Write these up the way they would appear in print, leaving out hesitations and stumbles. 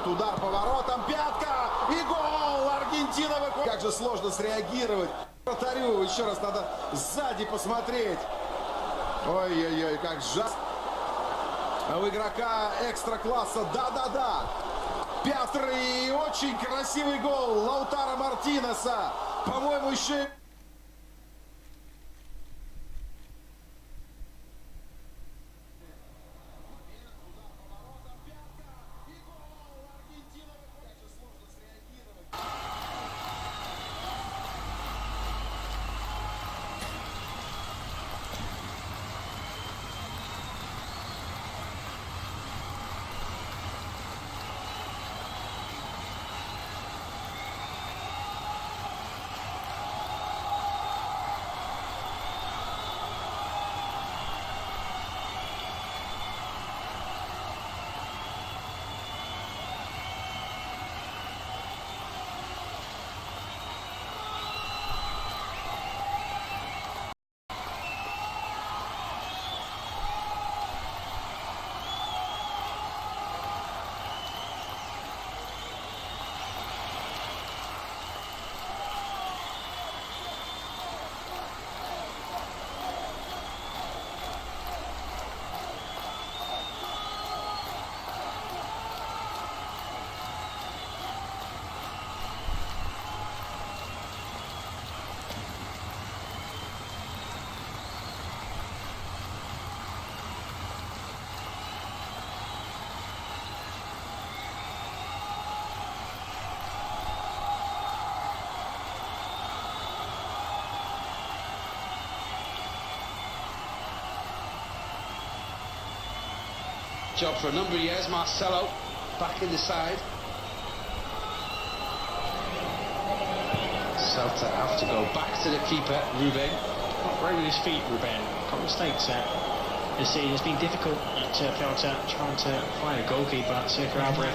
удар по воротам, пятка и гол! Аргентина выходит. Как же сложно среагировать. Вратарю еще раз надо сзади посмотреть. Ой-ой-ой, как жас. У игрока экстра-класса, да-да-да. Пятр и очень красивый гол Лаутаро Мартинеса. По-моему, еще... Job for a number of years. Marcelo back in the side. Celta have to go back to the keeper, Ruben. Not great with his feet, Ruben. Got mistakes there. This season it's been difficult at Celta trying to find a goalkeeper. Sergio Alvarez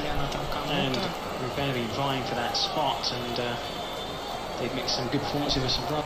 and Ruben have been vying for that spot, and they've mixed some good performances with some run.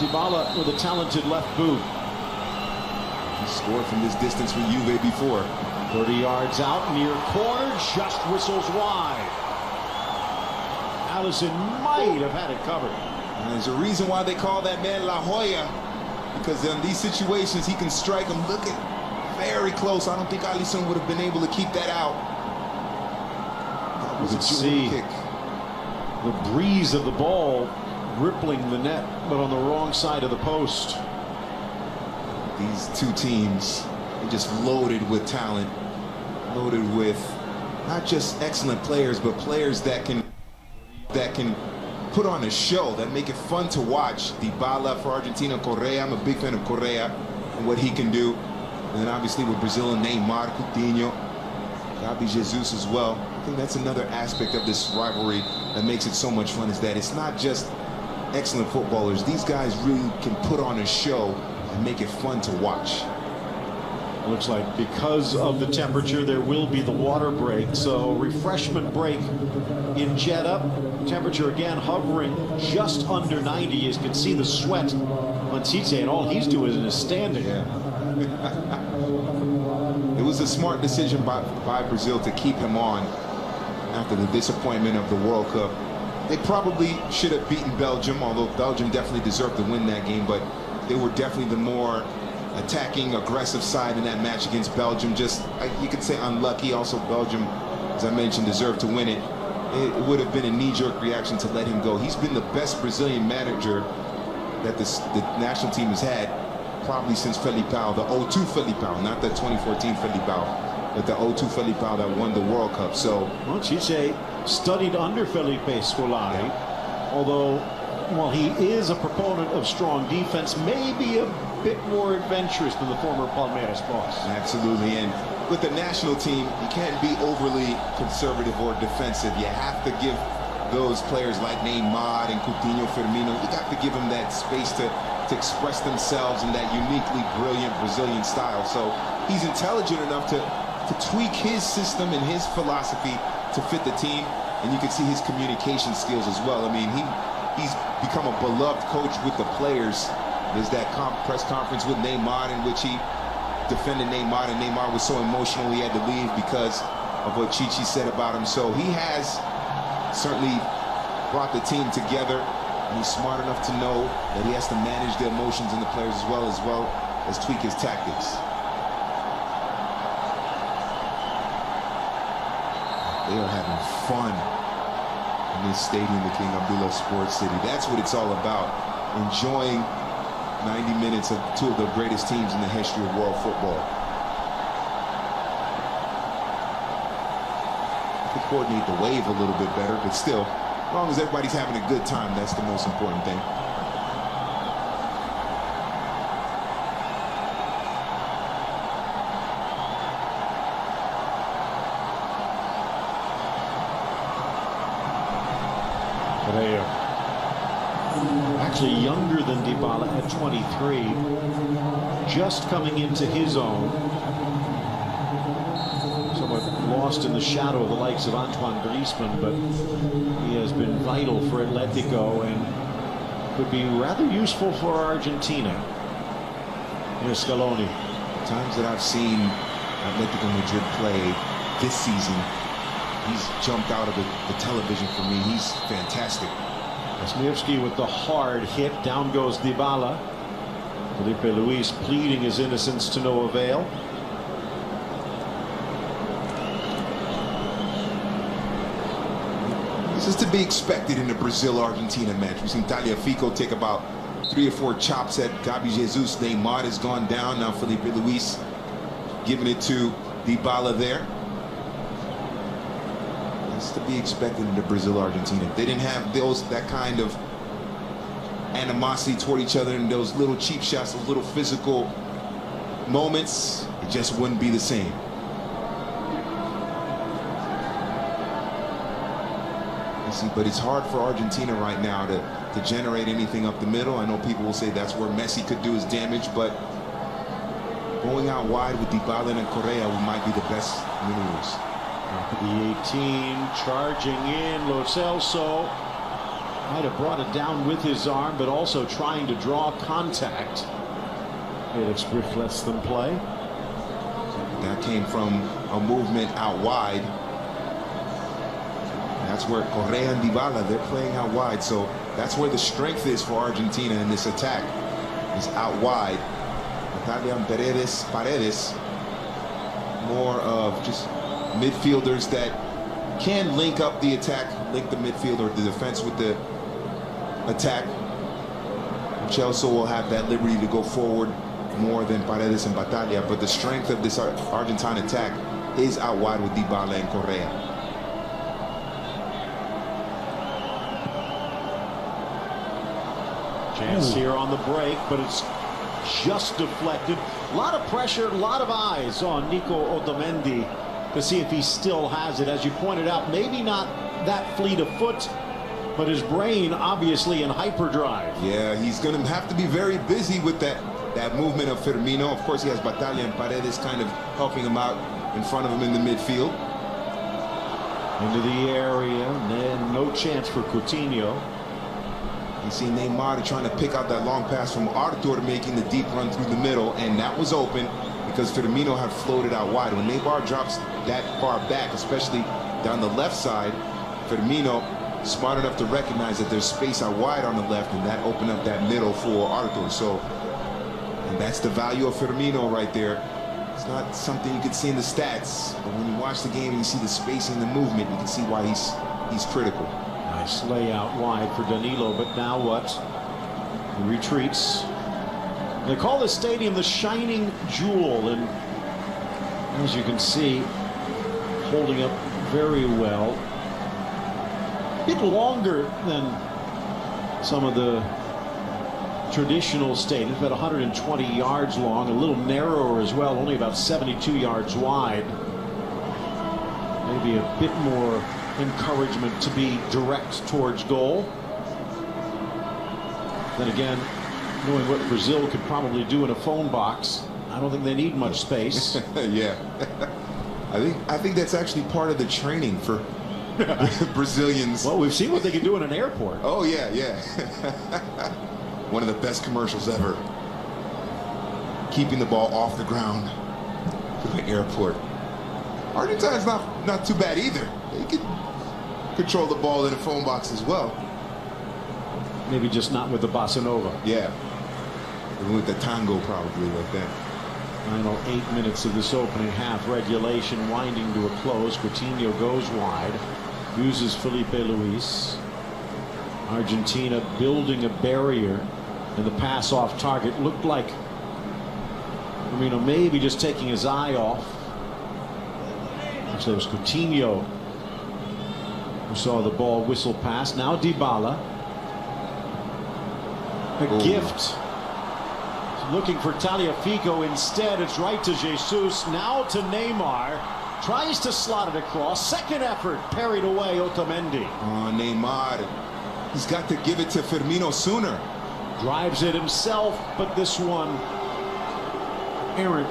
Dybala with a talented left boot. He scored from this distance for Juve before. 30 yards out, near corner, just whistles wide. Allison might have had it covered. And there's a reason why they call that man La Joya, because in these situations he can strike him looking very close. I don't think Allison would have been able to keep that out. That was a jewel kick. The breeze of the ball rippling the net, but on the wrong side of the post. These two teams are just loaded with talent, loaded with not just excellent players, but players that can put on a show, that make it fun to watch. Dybala for Argentina, Correa. I'm a big fan of Correa and what he can do. And then obviously with Brazil and Neymar, Coutinho, Gabi Jesus as well. I think that's another aspect of this rivalry that makes it so much fun, is that it's not just excellent footballers. These guys really can put on a show and make it fun to watch. Looks like because of the temperature there will be the water break, so refreshment break in Jeddah. Temperature again hovering just under 90. You can see the sweat on Tite, and all he's doing is standing. Yeah. It was a smart decision by Brazil to keep him on after the disappointment of the World Cup. They probably should have beaten Belgium, although Belgium definitely deserved to win that game, but they were definitely the more attacking, aggressive side in that match against Belgium. Just, you could say, unlucky. Also, Belgium, as I mentioned, deserved to win it. It would have been a knee-jerk reaction to let him go. He's been the best Brazilian manager that the national team has had probably since Felipao, the 02 Felipao, not the 2014 Felipao, but the 02 Felipao that won the World Cup. So, well, Tite studied under Felipe Scolari, although, while he is a proponent of strong defense, maybe a bit more adventurous than the former Palmeiras boss. Absolutely, and with the national team, you can't be overly conservative or defensive. You have to give those players like Neymar and Coutinho, Firmino, you got to give them that space to express themselves in that uniquely brilliant Brazilian style. So he's intelligent enough to tweak his system and his philosophy to fit the team, and you can see his communication skills as well. I mean, he's become a beloved coach with the players. There's that press conference with Neymar in which he defended Neymar, and Neymar was so emotional he had to leave because of what Chichi said about him. So he has certainly brought the team together, and he's smart enough to know that he has to manage the emotions in the players as well as tweak his tactics. They are having fun in this stadium, the King Abdullah Sports City. That's what it's all about. Enjoying 90 minutes of two of the greatest teams in the history of world football. You could coordinate the wave a little bit better, but still, as long as everybody's having a good time, that's the most important thing. Actually younger than Dybala at 23, just coming into his own, somewhat lost in the shadow of the likes of Antoine Griezmann, but he has been vital for Atletico and could be rather useful for Argentina. Here's Scaloni. The times that I've seen Atletico Madrid play this season, he's jumped out of the television for me. He's fantastic. Wisniewski with the hard hit. Down goes Dybala. Felipe Luis pleading his innocence to no avail. This is to be expected in the Brazil-Argentina match. We've seen Tagliafico take about 3 or 4 chops at Gabi Jesus. Neymar has gone down. Now Felipe Luis giving it to Dybala there. To be expected in the Brazil-Argentina. They didn't have that kind of animosity toward each other and those little cheap shots, those little physical moments. It just wouldn't be the same. But it's hard for Argentina right now to generate anything up the middle. I know people will say that's where Messi could do his damage, but going out wide with Dybala and Correa might be the best maneuvers. The 18 charging in. Lo Celso might have brought it down with his arm, but also trying to draw contact. Felix Brich lets them play. That came from a movement out wide. spots where Correa and Dybala, they're playing out wide. So that's where the strength is for Argentina in this attack, is out wide. Natalia and Paredes, more of just midfielders that can link up the attack, link the midfield or the defense with the attack. Chelsea will have that liberty to go forward more than Paredes and Battaglia, but the strength of this Argentine attack is out wide with Dybala and Correa. Chance here on the break, but it's just deflected. A lot of pressure, a lot of eyes on Nico Otamendi to see if he still has it. As you pointed out, maybe not that fleet of foot, but his brain obviously in hyperdrive. Yeah, he's going to have to be very busy with that movement of Firmino. Of course, he has Battaglia and Paredes kind of helping him out in front of him in the midfield. Into the area, and then no chance for Coutinho. You see Neymar trying to pick out that long pass from Arthur, making the deep run through the middle, and that was open because Firmino had floated out wide. When Neymar drops that far back, especially down the left side, Firmino smart enough to recognize that there's space out wide on the left, and that opened up that middle for Arthur. So, and that's the value of Firmino right there. It's not something you can see in the stats, but when you watch the game and you see the spacing, the movement, you can see why he's critical. Nice layout wide for Danilo, but now what? He retreats. They call this stadium the Shining Jewel, and as you can see, holding up very well. A bit longer than some of the traditional stadiums, about 120 yards long, a little narrower as well, only about 72 yards wide. Maybe a bit more encouragement to be direct towards goal. Then again, knowing what Brazil could probably do in a phone box, I don't think they need much space. Yeah, I think that's actually part of the training for Brazilians. Well, we've seen what they can do in an airport. Oh yeah, yeah. One of the best commercials ever. Keeping the ball off the ground to the airport. Argentine's not too bad either. They can control the ball in a phone box as well. Maybe just not with the bossa nova. Yeah. Even with the tango probably like that. Final 8 minutes of this opening half. Regulation winding to a close. Coutinho goes wide. Uses Felipe Luis. Argentina building a barrier. And the pass off target looked like Firmino maybe just taking his eye off. Actually, it was Coutinho who saw the ball whistle past. Now Dybala. A gift. Looking for Tagliafico instead. It's right to Jesus. Now to Neymar. Tries to slot it across. Second effort. Parried away Otamendi. Oh, Neymar. He's got to give it to Firmino sooner. Drives it himself, but this one errant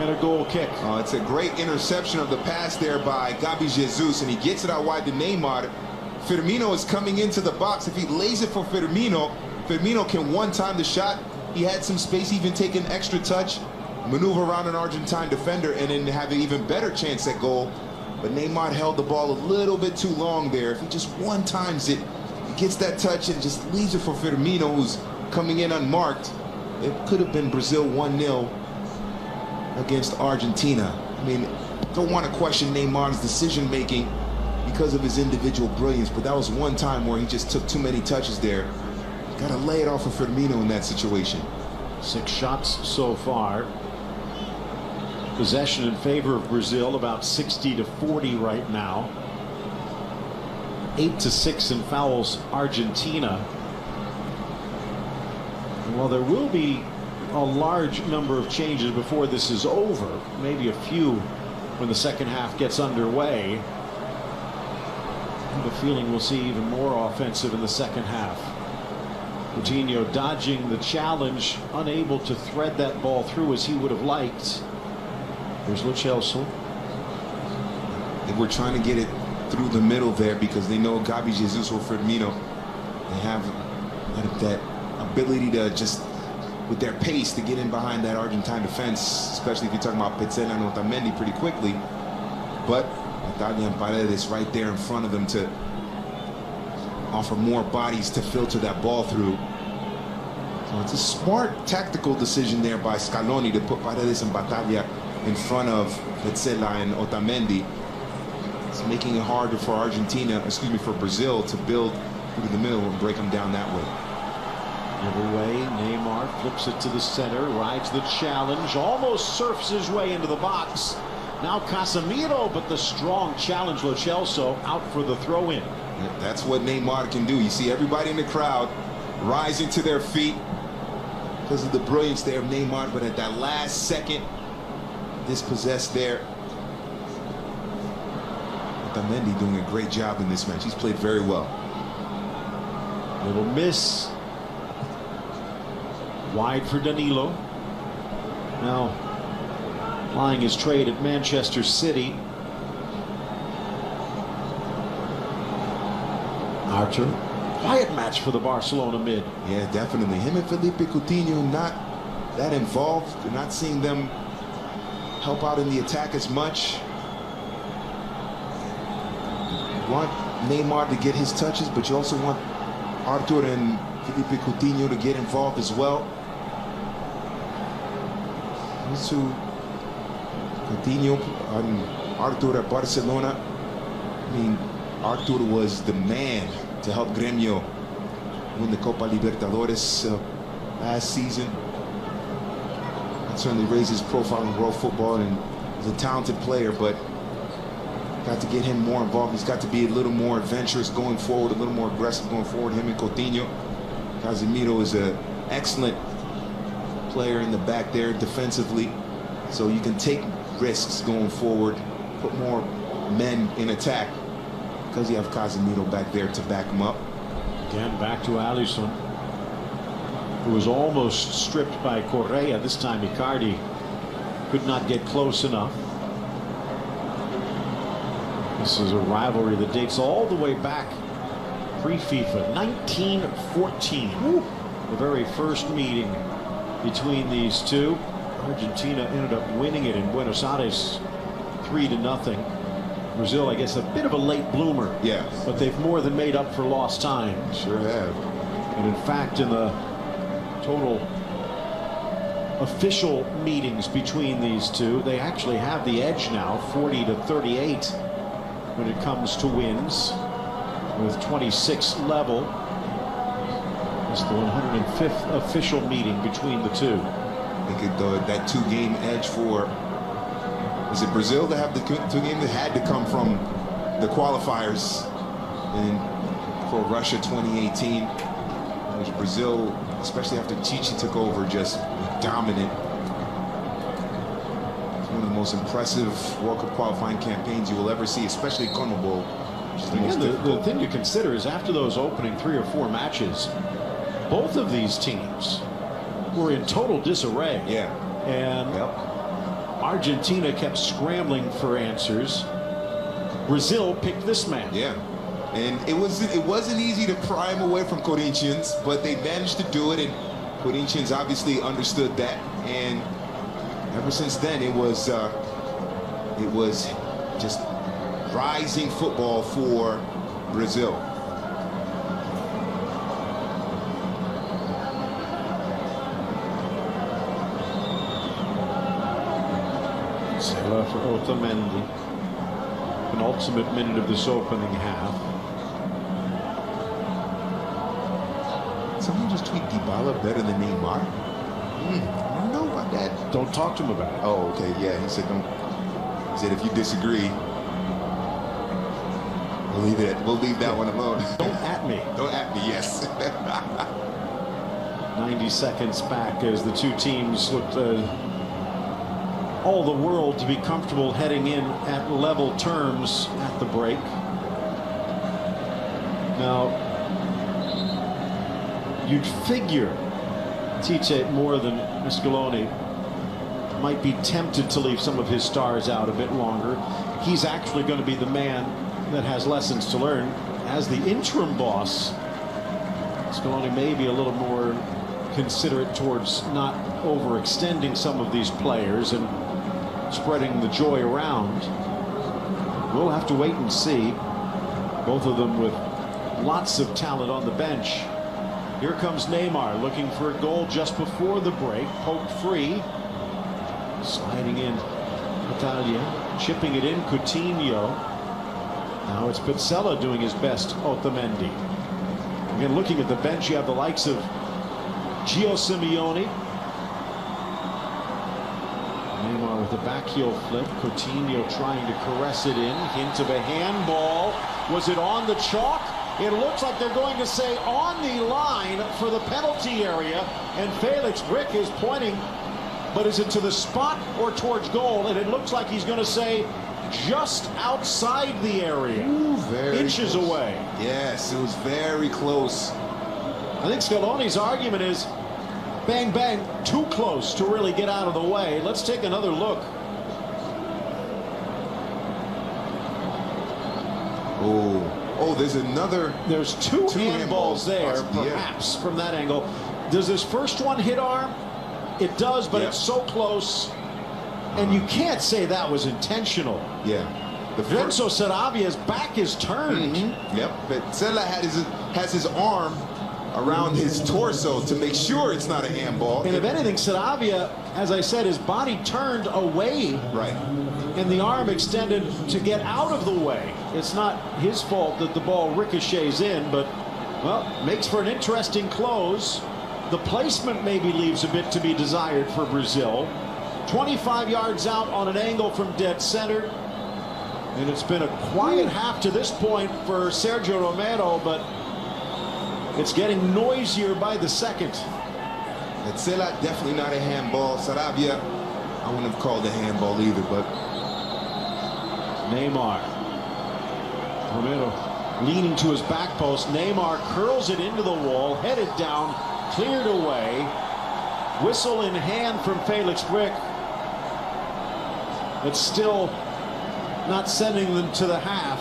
and a goal kick. Oh, it's a great interception of the pass there by Gabi Jesus, and he gets it out wide to Neymar. Firmino is coming into the box. If he lays it for Firmino, Firmino can one-time the shot. He had some space, even take an extra touch, maneuver around an Argentine defender, and then have an even better chance at goal. But Neymar held the ball a little bit too long there. If he just one-times it, he gets that touch and just leaves it for Firmino, who's coming in unmarked. It could have been Brazil 1-0 against Argentina. I mean, don't want to question Neymar's decision-making because of his individual brilliance, but that was one time where he just took too many touches there. Got to lay it off of Firmino in that situation. 6 shots so far. Possession in favor of Brazil, about 60-40 right now. 8-6 in fouls Argentina. And while there will be a large number of changes before this is over, maybe a few when the second half gets underway, I have a feeling we'll see even more offensive in the second half. Coutinho dodging the challenge, unable to thread that ball through as he would have liked. There's Lo Celso. They were trying to get it through the middle there because they know Gabi Jesus or Firmino, they have that ability to just, with their pace, to get in behind that Argentine defense, especially if you're talking about Petzela and Otamendi pretty quickly. But Battaglia and Paredes right there in front of them to offer more bodies to filter that ball through. So it's a smart tactical decision there by Scaloni to put Paredes and Battaglia in front of Petzela and Otamendi. It's making it harder for for Brazil to build through the middle and break them down that way. Every way, Neymar flips it to the center, rides the challenge, almost surfs his way into the box. Now Casemiro, but the strong challenge, Lo Celso out for the throw-in. That's what Neymar can do. You see everybody in the crowd rising to their feet because of the brilliance there of Neymar, but at that last second, dispossessed there. Otamendi doing a great job in this match. He's played very well. Little miss. Wide for Danilo. Now plying his trade at Manchester City. Archer. Quiet match for the Barcelona mid. Yeah, definitely. Him and Felipe Coutinho not that involved. You're not seeing them help out in the attack as much. You want Neymar to get his touches, but you also want Arthur and Felipe Coutinho to get involved as well. These two, Coutinho and Arthur at Barcelona. I mean, Arthur was the man to help Gremio win the Copa Libertadores last season. That certainly raised his profile in world football, and he's a talented player, but got to get him more involved. He's got to be a little more adventurous going forward, a little more aggressive going forward. Him and Coutinho. Casemiro is an excellent player in the back there defensively, so you can take risks going forward, put more men in attack because you have Casemiro back there to back him up. Again, back to Alisson, who was almost stripped by Correa. This time Icardi could not get close enough. This is a rivalry that dates all the way back pre-FIFA 1914. The very first meeting between these two. Argentina ended up winning it in Buenos Aires 3-0. Brazil, I guess, a bit of a late bloomer. Yeah. But they've more than made up for lost time. Sure have. And in fact, in the total official meetings between these two, they actually have the edge now, 40-38, when it comes to wins, with 26 level. It's the 105th official meeting between the two. I think that two-game edge for, is it Brazil to have the two-game that had to come from the qualifiers and for Russia 2018, which Brazil, especially after Chichi took over, just dominant. It's one of the most impressive World Cup qualifying campaigns you will ever see, especially CONMEBOL, which is the most difficult. The thing to consider is after those opening 3 or 4 matches, both of these teams were in total disarray. Yeah. And Argentina kept scrambling for answers. Brazil picked this man. Yeah. And it wasn't easy to pry him away from Corinthians, but they managed to do it, and Corinthians obviously understood that. And ever since then, it was just rising football for Brazil. Salah for Otamendi. Penultimate minute of this opening half. Someone just tweet Dybala better than Neymar. I don't know about that. Don't talk to him about it. Oh, okay, yeah. He said don't. He said if you disagree, we'll leave that one alone. Don't at me. Don't at me. Yes. 90 seconds back as the two teams looked all the world to be comfortable heading in at level terms at the break. Now, you'd figure Tite, more than Scaloni, might be tempted to leave some of his stars out a bit longer. He's actually going to be the man that has lessons to learn. As the interim boss, Scaloni may be a little more considerate towards not overextending some of these players and spreading the joy around. We'll have to wait and see. Both of them with lots of talent on the bench. Here comes Neymar looking for a goal just before the break. Poked free. Sliding in Italia. Chipping it in Coutinho. Now it's Pizzella doing his best. Otamendi. Again, looking at the bench, you have the likes of Gio Simeone. Neymar with the back heel flip. Coutinho trying to caress it in. Hint of a handball. Was it on the chalk? It looks like they're going to say on the line for the penalty area. And Felix Brick is pointing. But is it to the spot or towards goal? And it looks like he's going to say just outside the area. Ooh, inches close. Away. Yes, it was very close. I think Scaloni's argument is bang, bang, too close to really get out of the way. Let's take another look. Oh, there's another. There's two handballs there, perhaps, from that angle. Does this first one hit arm? It does, but it's so close. And you can't say that was intentional. Yeah. Renzo Sarabia's back is turned. Yep. But Pizzella has his arm around his torso to make sure it's not a handball. And if anything, Sarabia, as I said, his body turned away. Right. And the arm extended to get out of the way. It's not his fault that the ball ricochets in, but, well, makes for an interesting close. The placement maybe leaves a bit to be desired for Brazil. 25 yards out on an angle from dead center. And it's been a quiet half to this point for Sergio Romero, but it's getting noisier by the second. Pizzella, definitely not a handball. Sarabia, I wouldn't have called a handball either, but. Neymar. Romero leaning to his back post. Neymar curls it into the wall, headed down, cleared away. Whistle in hand from Felix Brick. But still not sending them to the half.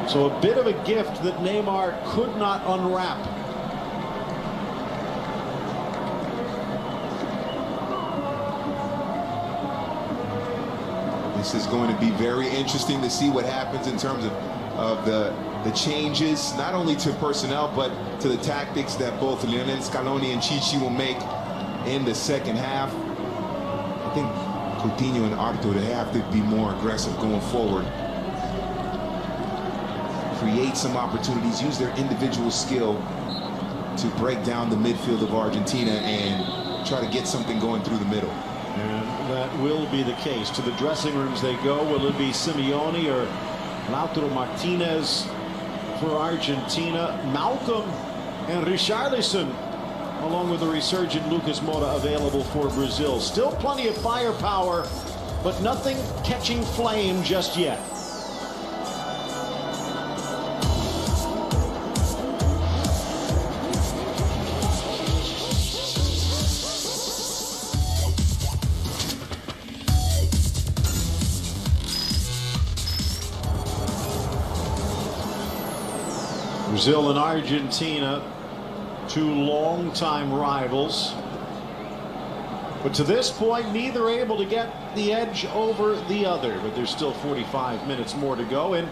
So a bit of a gift that Neymar could not unwrap. This is going to be very interesting to see what happens in terms of the changes, not only to personnel, but to the tactics that both Lionel Scaloni and Chichi will make in the second half. I think Coutinho and Arthur, they have to be more aggressive going forward. Create some opportunities, use their individual skill to break down the midfield of Argentina and try to get something going through the middle. And that will be the case. To the dressing rooms they go. Will it be Simeone or Lautaro Martinez for Argentina? Malcolm and Richarlison, along with the resurgent Lucas Moura, available for Brazil. Still plenty of firepower, but nothing catching flame just yet. Brazil and Argentina, two longtime rivals. But to this point, neither able to get the edge over the other. But there's still 45 minutes more to go. And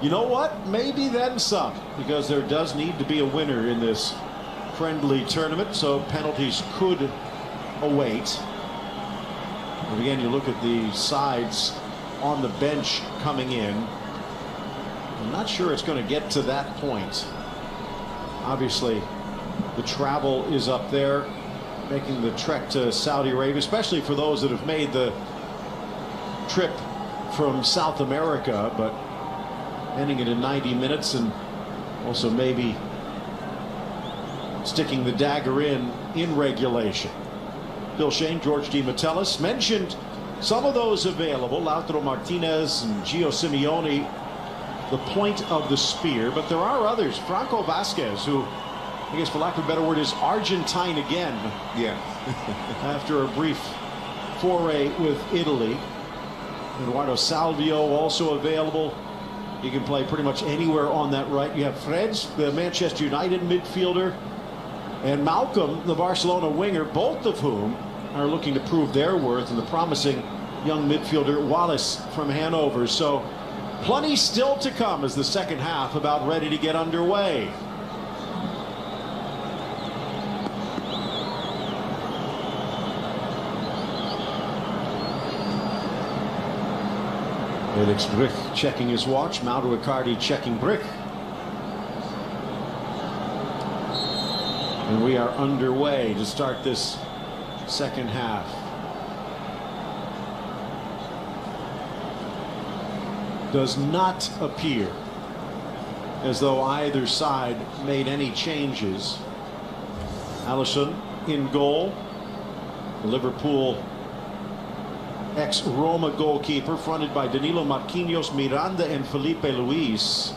you know what? Maybe then some. Because there does need to be a winner in this friendly tournament. So penalties could await. And again, you look at the sides on the bench coming in. I'm not sure it's going to get to that point. Obviously, the travel is up there, making the trek to Saudi Arabia, especially for those that have made the trip from South America, but ending it in 90 minutes and also maybe sticking the dagger in regulation. Bill Shane, George D. Metellus mentioned some of those available, Lautaro Martinez and Gio Simeone, the point of the spear, but there are others. Franco Vasquez, who, I guess for lack of a better word, is Argentine again. Yeah. After a brief foray with Italy. Eduardo Salvio also available. He can play pretty much anywhere on that right. You have Freds, the Manchester United midfielder, and Malcolm, the Barcelona winger, both of whom are looking to prove their worth in the promising young midfielder Wallace from Hanover. So plenty still to come as the second half about ready to get underway. Felix Brich checking his watch. Mauro Icardi checking Brich. And we are underway to start this second half. Does not appear as though either side made any changes. Alisson in goal. Liverpool ex-Roma goalkeeper, fronted by Danilo, Marquinhos, Miranda and Felipe Luis.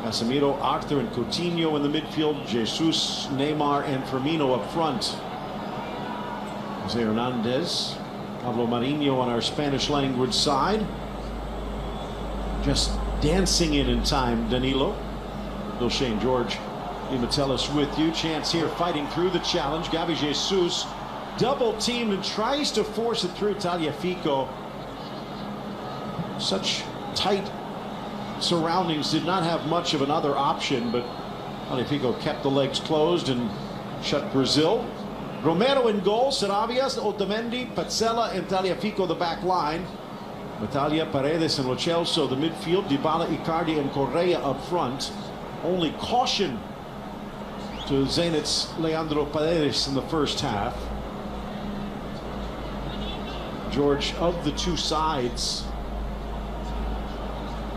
Casemiro, Arthur and Coutinho in the midfield. Jesus, Neymar and Firmino up front. Jose Hernandez, Pablo Marinho on our Spanish language side. Just dancing in time, Danilo. Bill Shane George Imatelis with you. Chance here fighting through the challenge. Gabi Jesus double teamed and tries to force it through Tagliafico. Such tight surroundings, did not have much of another option, but Tagliafico kept the legs closed and shut Brazil. Romero in goal, Sarabia, Otamendi, Pazzella and Tagliafico the back line. Battaglia, Paredes and Lo Celso the midfield. Dybala, Icardi and Correa up front. Only caution to Zenit's Leandro Paredes in the first half. George, of the two sides,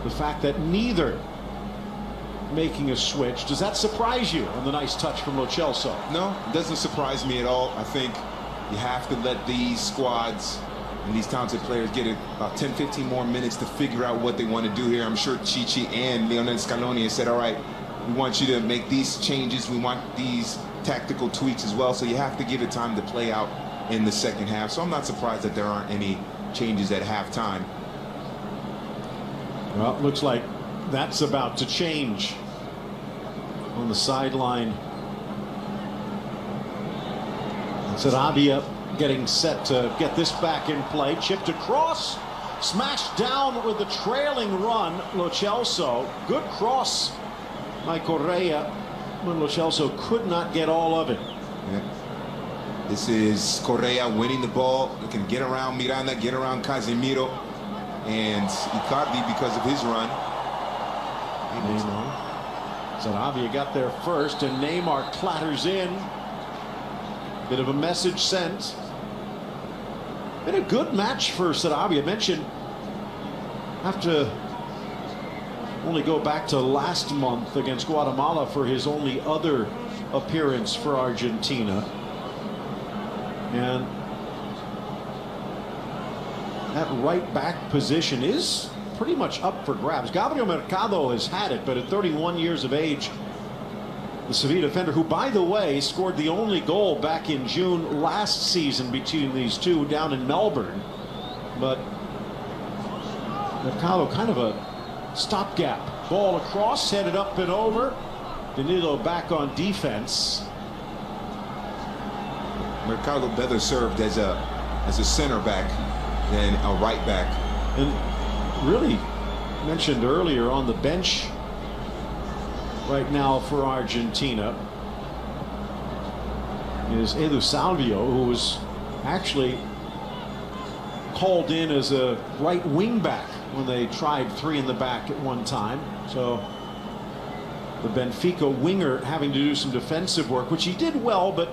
the fact that neither making a switch, does that surprise you on the nice touch from Lo Celso? No, it doesn't surprise me at all. I think you have to let these squads and these talented players get about 10-15 more minutes to figure out what they want to do here. I'm sure Chichi and Lionel Scaloni have said, all right, we want you to make these changes. We want these tactical tweaks as well. So you have to give it time to play out in the second half. So I'm not surprised that there aren't any changes at halftime. Well, it looks like that's about to change on the sideline. Sarabia getting set to get this back in play. Chipped across, smashed down with the trailing run. Lo Celso, good cross by Correa when Lo Celso could not get all of it. Yeah. This is Correa winning the ball. He can get around Miranda, get around Casemiro, and Icardi because of his run. Sarabia got there first, and Neymar clatters in. Bit of a message sent. Been a good match for Sarabia. Mentioned, have to only go back to last month against Guatemala for his only other appearance for Argentina. And that right back position is pretty much up for grabs. Gabriel Mercado has had it, but at 31 years of age, the Sevilla defender, who, by the way, scored the only goal back in June last season between these two down in Melbourne. But Mercado, kind of a stopgap. Ball across, headed up and over. Danilo back on defense. Mercado better served as a center back than a right back. And really mentioned earlier, on the bench right now for Argentina is Edu Salvio, who was actually called in as a right wing back when they tried three in the back at one time. So the Benfica winger having to do some defensive work, which he did well, but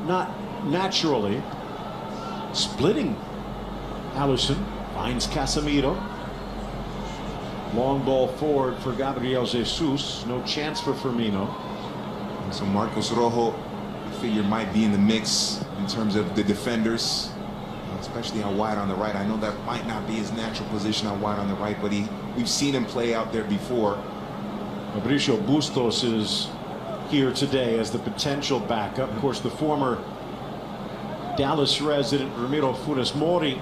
not naturally. Splitting Alisson, finds Casemiro. Long ball forward for Gabriel Jesus. No chance for Firmino. So Marcos Rojo, I figure, might be in the mix in terms of the defenders, especially out wide on the right. I know that might not be his natural position out wide on the right, but we've seen him play out there before. Fabricio Bustos is here today as the potential backup. Of course, the former Dallas resident Ramiro Funes Mori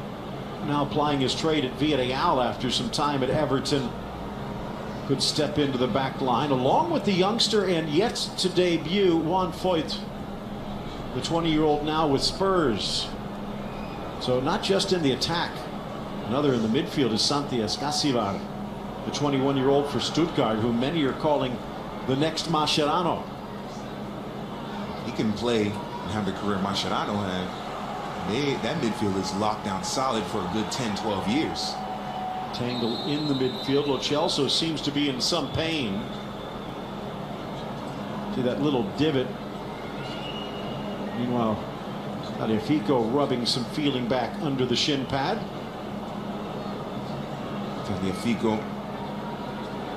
now plying his trade at Villarreal after some time at Everton. Could step into the back line along with the youngster and yet to debut Juan Foyth, the 20-year-old now with Spurs. So not just in the attack. Another in the midfield is Santi Escasivar, the 21-year-old for Stuttgart, who many are calling the next Mascherano. He can play and have the career Mascherano had. That midfield is locked down solid for a good 10, 12 years. Tangle in the midfield. Lo Celso seems to be in some pain. See that little divot. Meanwhile, Tagliafico rubbing some feeling back under the shin pad. Tagliafico.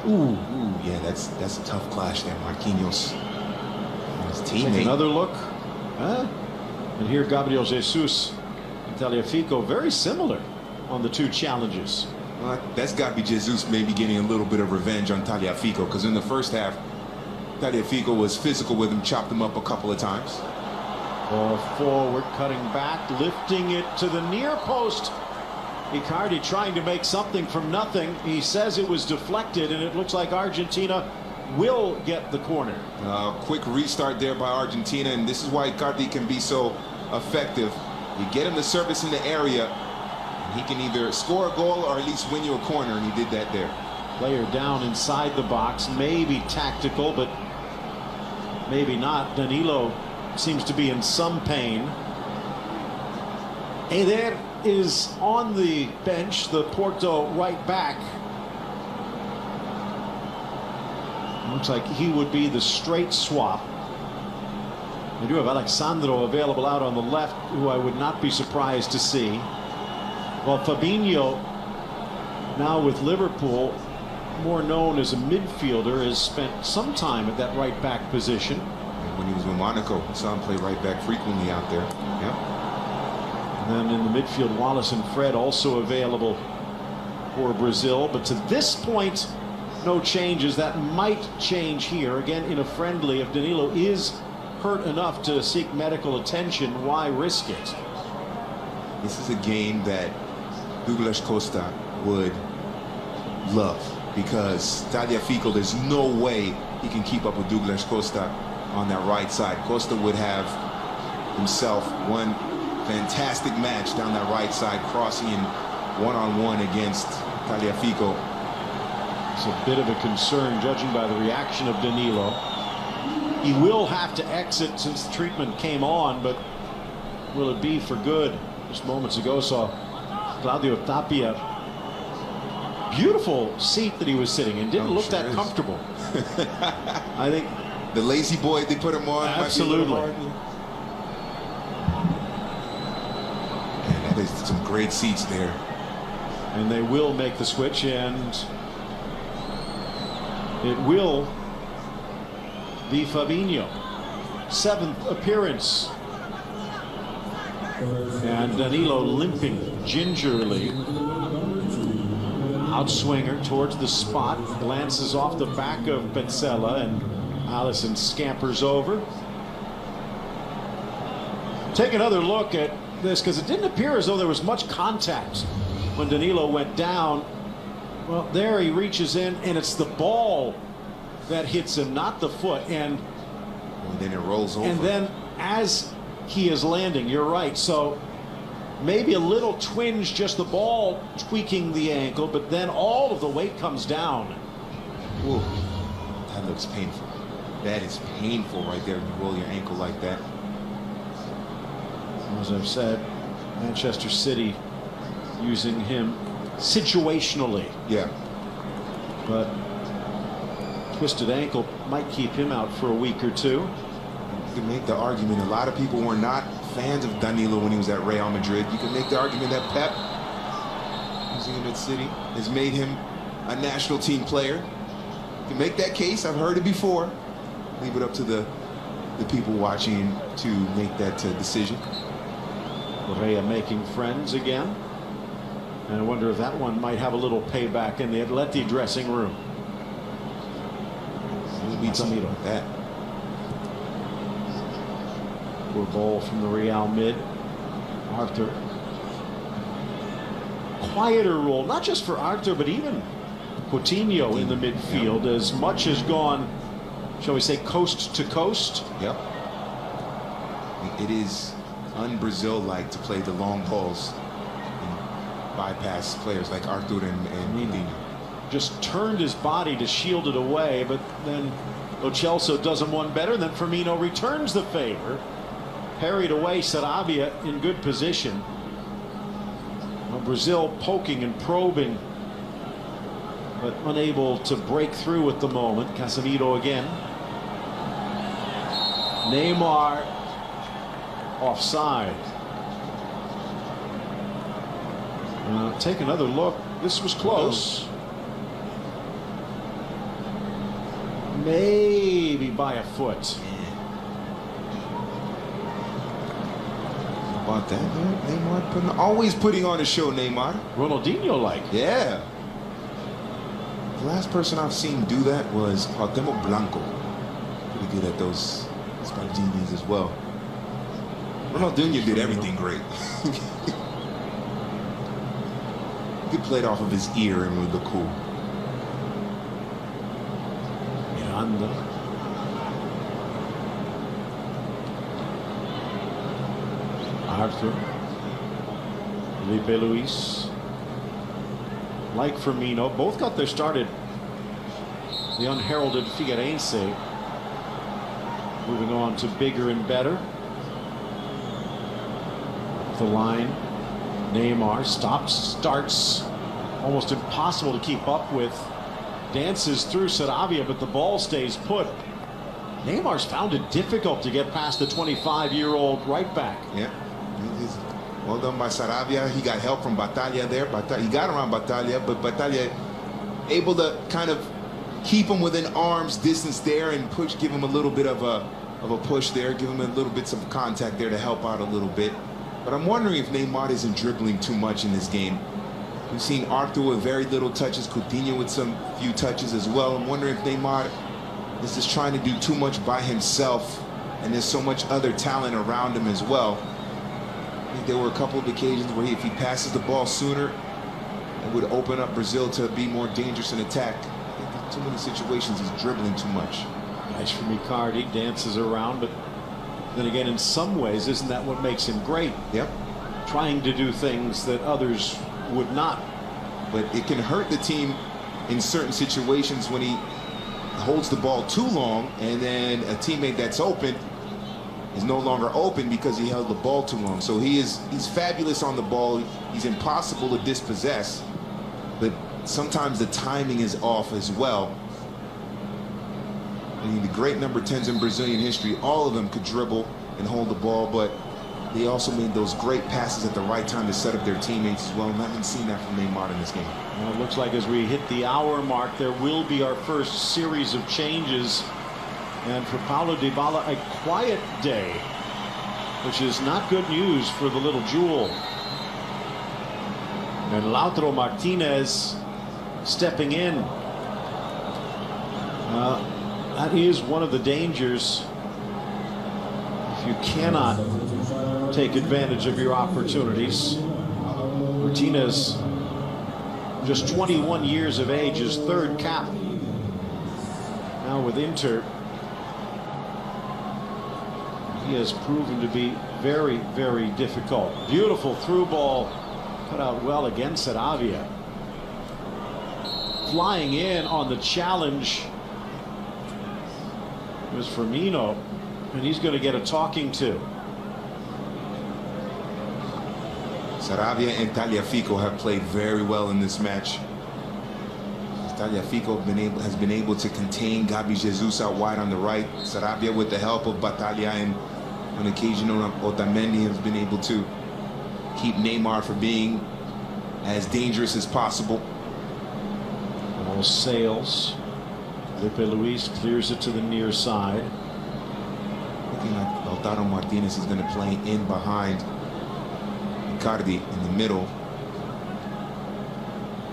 Ooh, yeah, that's a tough clash there. Marquinhos and his teammate. Take another look. And here Gabriel Jesus and Tagliafico, very similar on the two challenges. Well, that's got to be Jesus maybe getting a little bit of revenge on Tagliafico, because in the first half, Tagliafico was physical with him, chopped him up a couple of times. Ball forward, cutting back, lifting it to the near post. Icardi trying to make something from nothing. He says it was deflected, and it looks like Argentina will get the corner. Quick restart there by Argentina, and this is why Icardi can be so effective. You get him the service in the area, and he can either score a goal or at least win you a corner, and he did that there. Player down inside the box, maybe tactical, but maybe not. Danilo seems to be in some pain. Eder is on the bench, the Porto right back. Looks like he would be the straight swap. We do have Alexandro available out on the left, who I would not be surprised to see. Well, Fabinho, now with Liverpool, more known as a midfielder, has spent some time at that right back position. And when he was with Monaco, I saw him play right back frequently out there. Yeah. And then in the midfield, Wallace and Fred also available for Brazil. But to this point, no changes. That might change here. Again, in a friendly, if Danilo is hurt enough to seek medical attention, why risk it? This is a game that Douglas Costa would love, because Tagliafico, there's no way he can keep up with Douglas Costa on that right side. Costa would have himself one fantastic match down that right side, crossing in one-on-one against Tagliafico. It's a bit of a concern, judging by the reaction of Danilo. He will have to exit since the treatment came on, but will it be for good? Just moments ago saw Claudio Tapia. Beautiful seat that he was sitting in. Didn't look that comfortable. I think the lazy boy they put him on. Absolutely. And there's some great seats there. And they will make the switch, and it will be Fabinho. 7th appearance. And Danilo limping gingerly. Outswinger towards the spot. Glances off the back of Petzela, and Allison scampers over. Take another look at this, because it didn't appear as though there was much contact when Danilo went down. Well, there he reaches in, and it's the ball that hits him, not the foot. And then it rolls over. And then as he is landing, you're right, so maybe a little twinge, just the ball tweaking the ankle, but then all of the weight comes down. Ooh, that looks painful. That is painful right there when you roll your ankle like that. As I've said, Manchester City using him situationally. Yeah. But twisted ankle might keep him out for a week or two. You can make the argument, a lot of people were not fans of Danilo when he was at Real Madrid. You can make the argument that Pep, using him at City, has made him a national team player. You can make that case. I've heard it before. Leave it up to the people watching to make that decision. Correa making friends again. And I wonder if that one might have a little payback in the Atleti dressing room. We'll beat something like that. Poor ball from the Real mid. Arthur. Quieter role, not just for Arthur, but even Coutinho in the midfield. Yep. As much has gone, shall we say, coast to coast. Yep. It is un-Brazil-like to play the long balls and bypass players like Arthur and Coutinho. Just turned his body to shield it away, but then Lo Celso does him one better. Then Firmino returns the favor. Parried away, Sarabia in good position. Well, Brazil poking and probing, but unable to break through at the moment. Casemiro again. Neymar offside. Take another look. This was close. Maybe by a foot. How about that, man? Neymar always putting on a show, Neymar. Ronaldinho-like. Yeah. The last person I've seen do that was Cuauhtémoc Blanco. Pretty good at those Spaldinis as well. Ronaldinho did everything great. He played off of his ear and would look cool. Miranda. Arthur. Felipe Luis. Like Firmino. Both got their start at the unheralded Figueirense. Moving on to bigger and better. The line. Neymar stops, starts, almost impossible to keep up with. Dances through Sarabia, but the ball stays put. Neymar's found it difficult to get past the 25-year-old right back. Yeah. Well done by Sarabia. He got help from Battaglia there. He got around Battaglia, but Battaglia able to kind of keep him within arm's distance there and give him a little bit of a push there, give him a little bits of contact there to help out a little bit. But I'm wondering if Neymar isn't dribbling too much in this game. We've seen Arthur with very little touches, Coutinho with some few touches as well. I'm wondering if Neymar is just trying to do too much by himself, and there's so much other talent around him as well. I think there were a couple of occasions where if he passes the ball sooner, it would open up Brazil to be more dangerous in attack. I think in too many situations he's dribbling too much. Nice from Icardi, dances around, but then again, in some ways, isn't that what makes him great? Yep. Trying to do things that others would not. But it can hurt the team in certain situations when he holds the ball too long, and then a teammate that's open is no longer open because he held the ball too long. So he's fabulous on the ball. He's impossible to dispossess, but sometimes the timing is off as well. I mean, the great number 10s in Brazilian history, all of them could dribble and hold the ball, but they also made those great passes at the right time to set up their teammates as well. And I haven't seen that from Neymar in this game. Well, it looks like as we hit the hour mark, there will be our first series of changes. And for Paulo Dybala, a quiet day, which is not good news for the little jewel. And Lautaro Martinez stepping in. That is one of the dangers. If you cannot take advantage of your opportunities. Martinez, just 21 years of age, his third cap. Now with Inter, he has proven to be very, very difficult. Beautiful through ball, cut out well against Sarabia. Flying in on the challenge was Firmino, and he's going to get a talking to. Sarabia and Tagliafico have played very well in this match. Tagliafico has been able to contain Gabi Jesus out wide on the right. Sarabia, with the help of Battaglia and on occasion Otamendi, has been able to keep Neymar from being as dangerous as possible. Ball sails. Felipe Luis clears it to the near side. Looking like Lautaro Martinez is going to play in behind Icardi in the middle.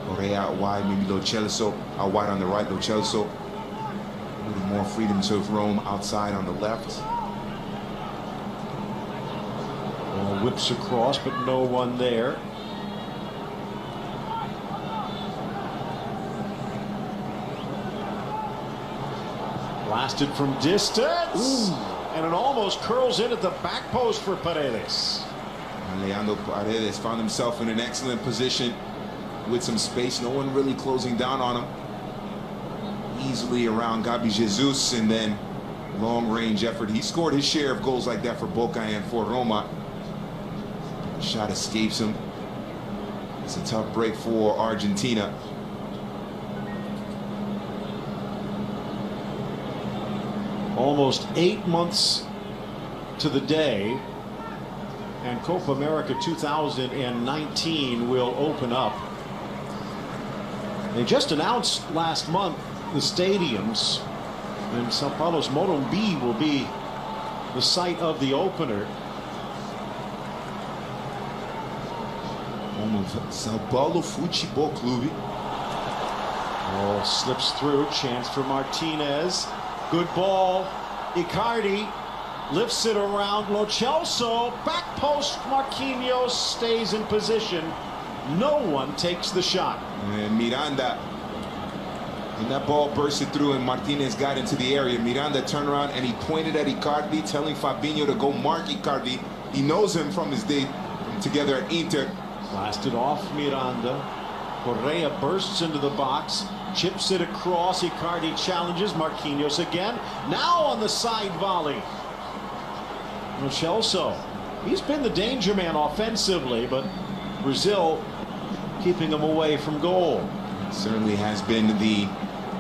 Correa out wide, maybe Lo Celso out wide on the right. Lo Celso a little more freedom to roam outside on the left. Ball whips across, but no one there. Blasted from distance. Ooh. And it almost curls in at the back post for Paredes. Leandro Paredes found himself in an excellent position with some space. No one really closing down on him. Easily around Gabi Jesus, and then long-range effort. He scored his share of goals like that for Boca and for Roma. Shot escapes him. It's a tough break for Argentina. Almost 8 months to the day, and Copa America 2019 will open up. They just announced last month the stadiums, and Sao Paulo's Morumbi will be the site of the opener. Home of Sao Paulo Futebol Clube. Ball slips through, chance for Martinez. Good ball. Icardi lifts it around Lo Celso. Back post. Marquinhos stays in position. No one takes the shot. And Miranda, and that ball bursted through and Martinez got into the area. Miranda turned around and he pointed at Icardi, telling Fabinho to go mark Icardi. He knows him from his day together at Inter. Blasted off Miranda. Correa bursts into the box, chips it across. Icardi challenges Marquinhos again. Now on the side volley. Lo Celso, he's been the danger man offensively, but Brazil keeping him away from goal. Certainly has been the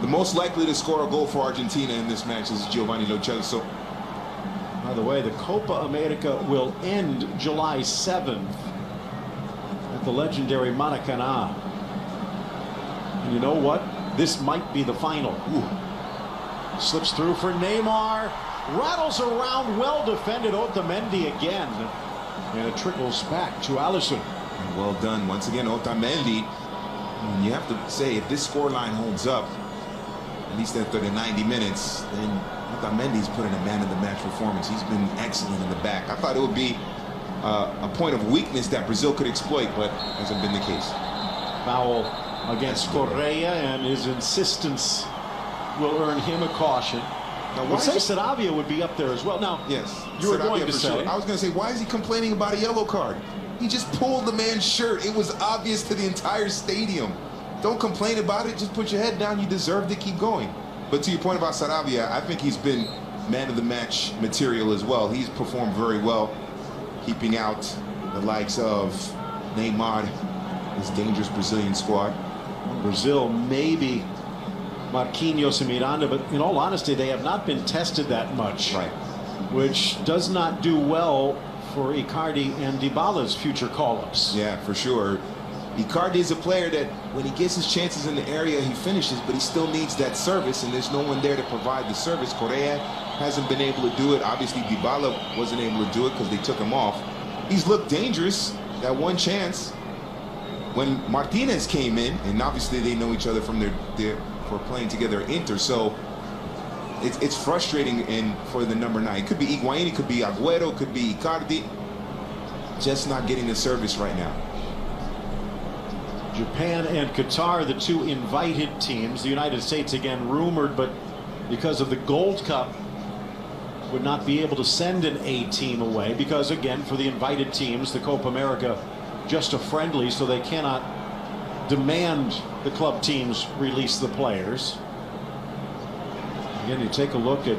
most likely to score a goal for Argentina in this match is Giovanni Lo Celso. By the way, the Copa America will end July 7th at the legendary Maracanã. And you know what? This might be the final. Ooh. Slips through for Neymar. Rattles around, well defended. Otamendi again. And it trickles back to Alisson. Well done once again, Otamendi. And you have to say, if this scoreline holds up, at least after the 90 minutes, then Otamendi's put in a man-of-the-match performance. He's been excellent in the back. I thought it would be a point of weakness that Brazil could exploit, but hasn't been the case. Foul against Correa, and his insistence will earn him a caution. Now, I'd say Saravia would be up there as well. Now, yes, you were Saravia going to say. sure. I was going to say, why is he complaining about a yellow card? He just pulled the man's shirt. It was obvious to the entire stadium. Don't complain about it. Just put your head down. You deserve to keep going. But to your point about Saravia, I think he's been man of the match material as well. He's performed very well, keeping out the likes of Neymar, this dangerous Brazilian squad. Brazil, maybe Marquinhos and Miranda, but in all honesty, they have not been tested that much. Right. Which does not do well for Icardi and Dybala's future call-ups. Yeah, for sure. Icardi is a player that when he gets his chances in the area, he finishes, but he still needs that service, and there's no one there to provide the service. Correa hasn't been able to do it. Obviously, Dybala wasn't able to do it because they took him off. He's looked dangerous. That one chance when Martinez came in, and obviously they know each other from for playing together at Inter, so it's frustrating for the number 9. It could be Higuain, it could be Agüero, it could be Icardi. Just not getting the service right now. Japan and Qatar, the two invited teams. The United States, again, rumored, but because of the Gold Cup, would not be able to send an A team away because, again, for the invited teams, the Copa America just a friendly, so they cannot demand the club teams release the players. Again, you take a look at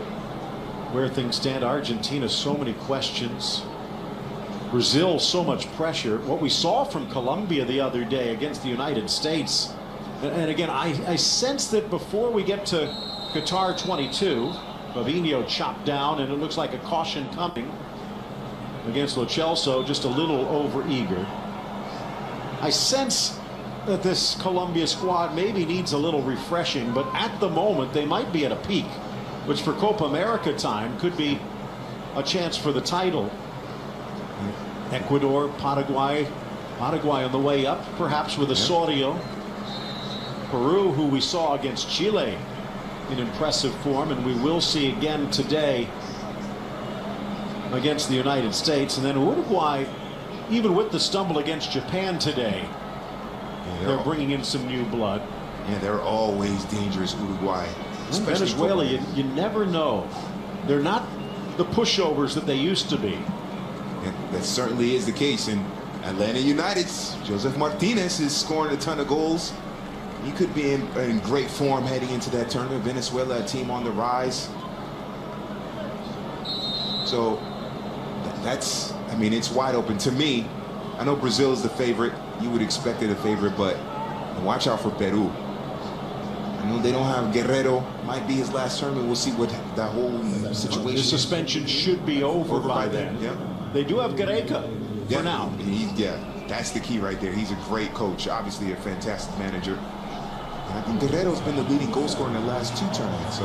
where things stand. Argentina, so many questions. Brazil, so much pressure. What we saw from Colombia the other day against the United States. And again, I sense that before we get to Qatar 22, Fabinho chopped down, and it looks like a caution coming against Lo Celso, just a little over-eager. I sense that this Colombia squad maybe needs a little refreshing, but at the moment they might be at a peak, which for Copa America time could be a chance for the title. Ecuador, Paraguay on the way up, perhaps with Osorio. Peru, who we saw against Chile in impressive form, and we will see again today against the United States. And then Uruguay, even with the stumble against Japan today, they're bringing in some new blood. Yeah, they're always dangerous, Uruguay. Venezuela, you never know. They're not the pushovers that they used to be. And that certainly is the case. And Atlanta United's Joseph Martinez is scoring a ton of goals. He could be in great form heading into that tournament. Venezuela, a team on the rise. So that's, I mean, it's wide open. To me, I know Brazil is the favorite. You would expect it a favorite, but watch out for Peru. I know they don't have Guerrero. Might be his last tournament. We'll see what that whole situation The is. suspension should be over by then. Yeah. They do have Gareca for now. Yeah, that's the key right there. He's a great coach. Obviously a fantastic manager. And I think Guerrero's been the leading goal scorer in the last 2 tournaments. So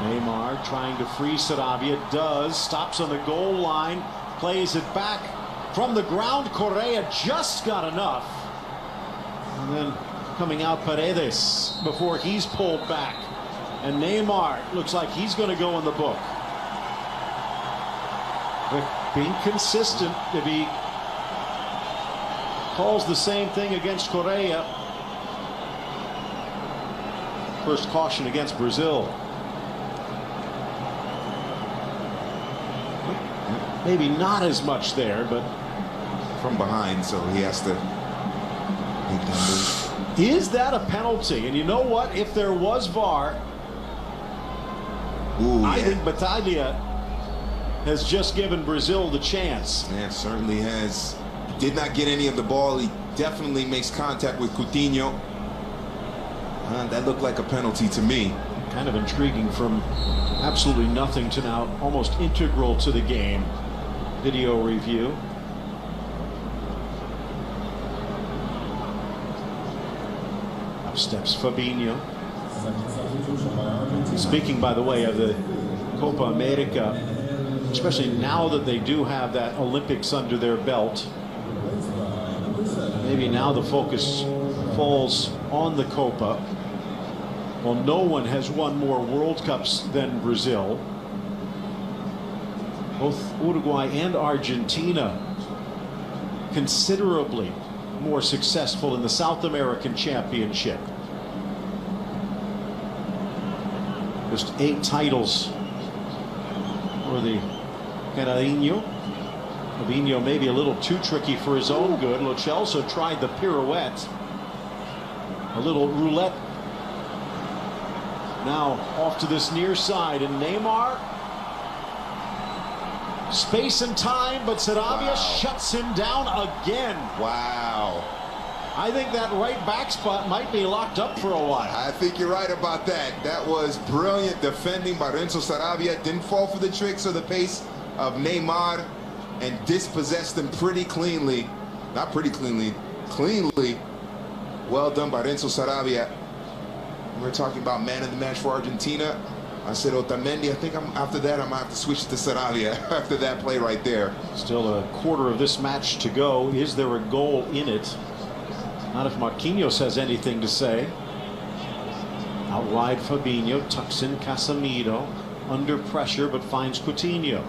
Neymar trying to free Sarabia. Does. Stops on the goal line. Plays it back from the ground. Correa just got enough. And then coming out Paredes before he's pulled back. And Neymar looks like he's going to go in the book. But being consistent, if he calls the same thing against Correa. First caution against Brazil. Maybe not as much there, but from behind, so he has to make that move. Is that a penalty? And you know what? If there was VAR, I think Battaglia has just given Brazil the chance. Yeah, certainly has. Did not get any of the ball. He definitely makes contact with Coutinho. That looked like a penalty to me. Kind of intriguing, from absolutely nothing to now almost integral to the game. Video review. Up steps Fabinho. Speaking, by the way, of the Copa America, especially now that they do have that Olympics under their belt, maybe now the focus falls on the Copa. Well, no one has won more World Cups than Brazil. Both Uruguay and Argentina considerably more successful in the South American Championship. Just 8 titles for the Canarinho. Fabinho maybe a little too tricky for his own good. Lo Celso tried the pirouette. A little roulette. Now off to this near side, and Neymar. Space and time, but Sarabia shuts him down again. Wow. I think that right back spot might be locked up for a while. I think you're right about that. That was brilliant defending by Renzo Sarabia. Didn't fall for the tricks or the pace of Neymar, and dispossessed him pretty cleanly. Not pretty cleanly, cleanly. Well done by Renzo Sarabia. We're talking about man of the match for Argentina. I said Otamendi. I think after that I'm gonna have to switch to Sarabia after that play right there. Still a quarter of this match to go. Is there a goal in it? Not if Marquinhos has anything to say. Out wide Fabinho, tucks in Casemiro, under pressure but finds Coutinho.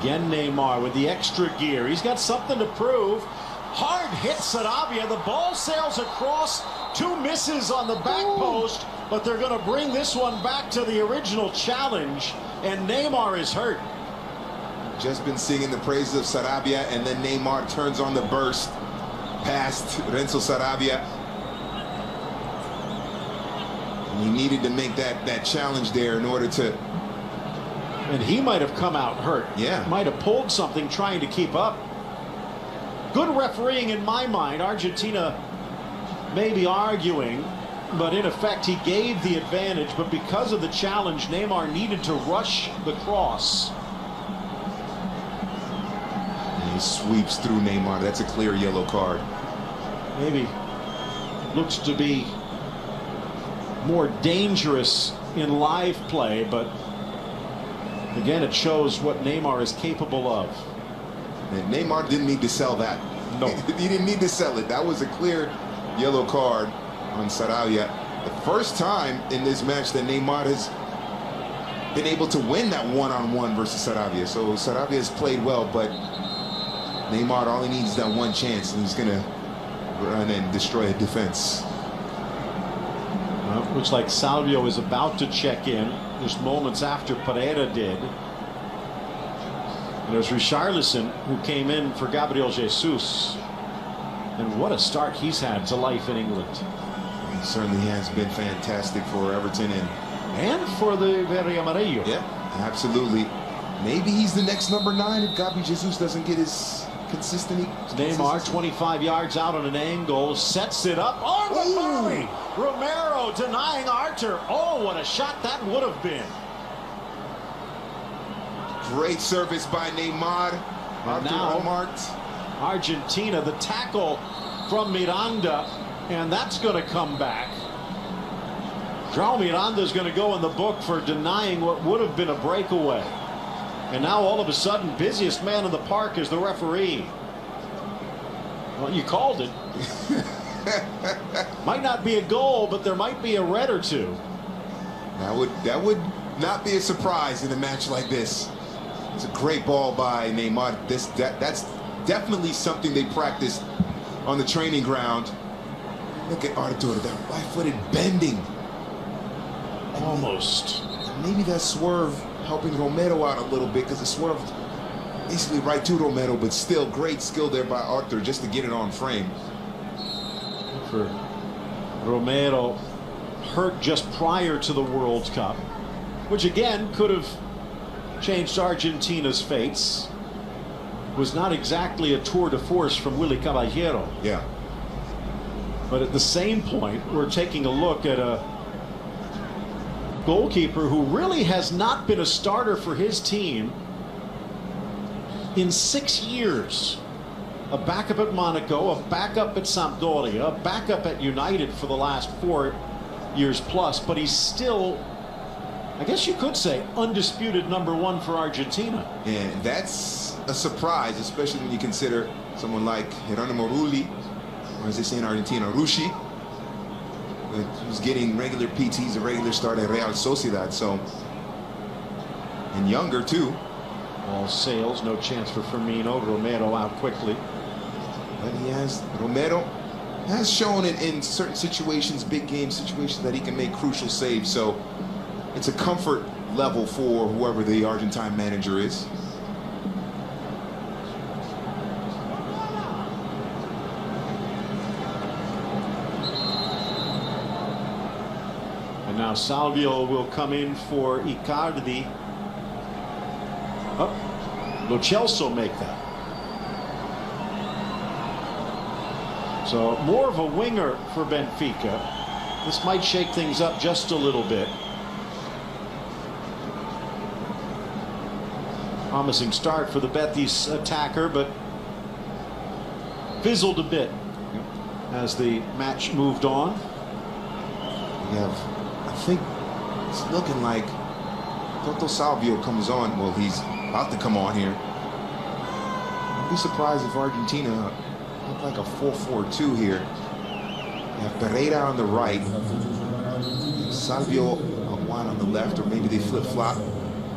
Again Neymar with the extra gear. He's got something to prove. Hard hit Sarabia. The ball sails across. 2 misses on the back post, but they're going to bring this one back to the original challenge, and Neymar is hurt. Just been singing the praises of Sarabia, and then Neymar turns on the burst past Renzo Sarabia. And he needed to make that challenge there in order to. And he might have come out hurt. Yeah. Might have pulled something trying to keep up. Good refereeing in my mind. Argentina may be arguing, but in effect he gave the advantage. But because of the challenge, Neymar needed to rush the cross. And he sweeps through Neymar. That's a clear yellow card. Maybe looks to be more dangerous in live play, but again it shows what Neymar is capable of. And Neymar didn't need to sell that. No. He didn't need to sell it. That was a clear yellow card on Sarabia. The first time in this match that Neymar has been able to win that one-on-one versus Sarabia. So Sarabia has played well, but Neymar, all he needs is that one chance, and he's going to run and destroy a defense. Looks like Salvio is about to check in just moments after Pereira did. And there's Richarlison, who came in for Gabriel Jesus. And what a start he's had to life in England. He certainly has been fantastic for Everton and for the Verde Amarillo. Yeah, absolutely. Maybe he's the next number 9 if Gabi Jesus doesn't get his consistency. Neymar 25 yards out on an angle, sets it up on the volley. Romero denying Arthur. Oh, what a shot that would have been. Great service by Neymar. And now Argentina, the tackle from Miranda, and that's going to come back. João Miranda is going to go in the book for denying what would have been a breakaway. And now all of a sudden, busiest man in the park is the referee. Well, you called it. Might not be a goal, but there might be a red or two. That would not be a surprise in a match like this. It's a great ball by Neymar. That's definitely something they practiced on the training ground. Look at Arthur, that right-footed bending. Almost. Maybe that swerve helping Romero out a little bit, because it swerved basically right to Romero, but still great skill there by Arthur just to get it on frame. For Romero, hurt just prior to the World Cup, which again could have changed Argentina's fates. Was not exactly a tour de force from Willy Caballero. Yeah. But at the same point, we're taking a look at a goalkeeper who really has not been a starter for his team in 6 years. A backup at Monaco, a backup at Sampdoria, a backup at United for the last 4 years plus, but he's still, I guess you could say, undisputed number 1 for Argentina. And that's a surprise, especially when you consider someone like Geronimo Rulli, or as they say in Argentina, Rushi, who's getting regular PTs, a regular start at Real Sociedad, so, and younger too. All sales, no chance for Firmino. Romero out quickly. But Romero has shown it in certain situations, big game situations, that he can make crucial saves, so it's a comfort level for whoever the Argentine manager is. And now Salvio will come in for Icardi. Oh, Lo Celso make that. So more of a winger for Benfica. This might shake things up just a little bit. Promising start for the Betis attacker, but fizzled a bit as the match moved on. We have, I think it's looking like Toto Salvio comes on. Well, he's about to come on here. I'd be surprised if Argentina look like a 4-4-2 here. You have Pereira on the right, Salvio wide on the left, or maybe they flip-flop,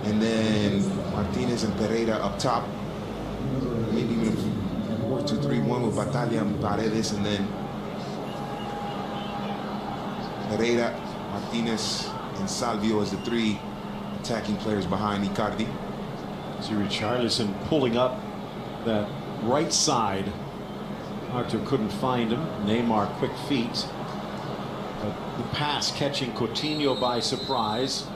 and then Martinez and Pereira up top. Maybe even 4-2-3-1 with Batalla and Paredes, and then Pereira, Martinez, and Salvio as the 3 attacking players behind Icardi. See Richarlison pulling up that right side. Arthur couldn't find him. Neymar quick feet. But the pass catching Coutinho by surprise.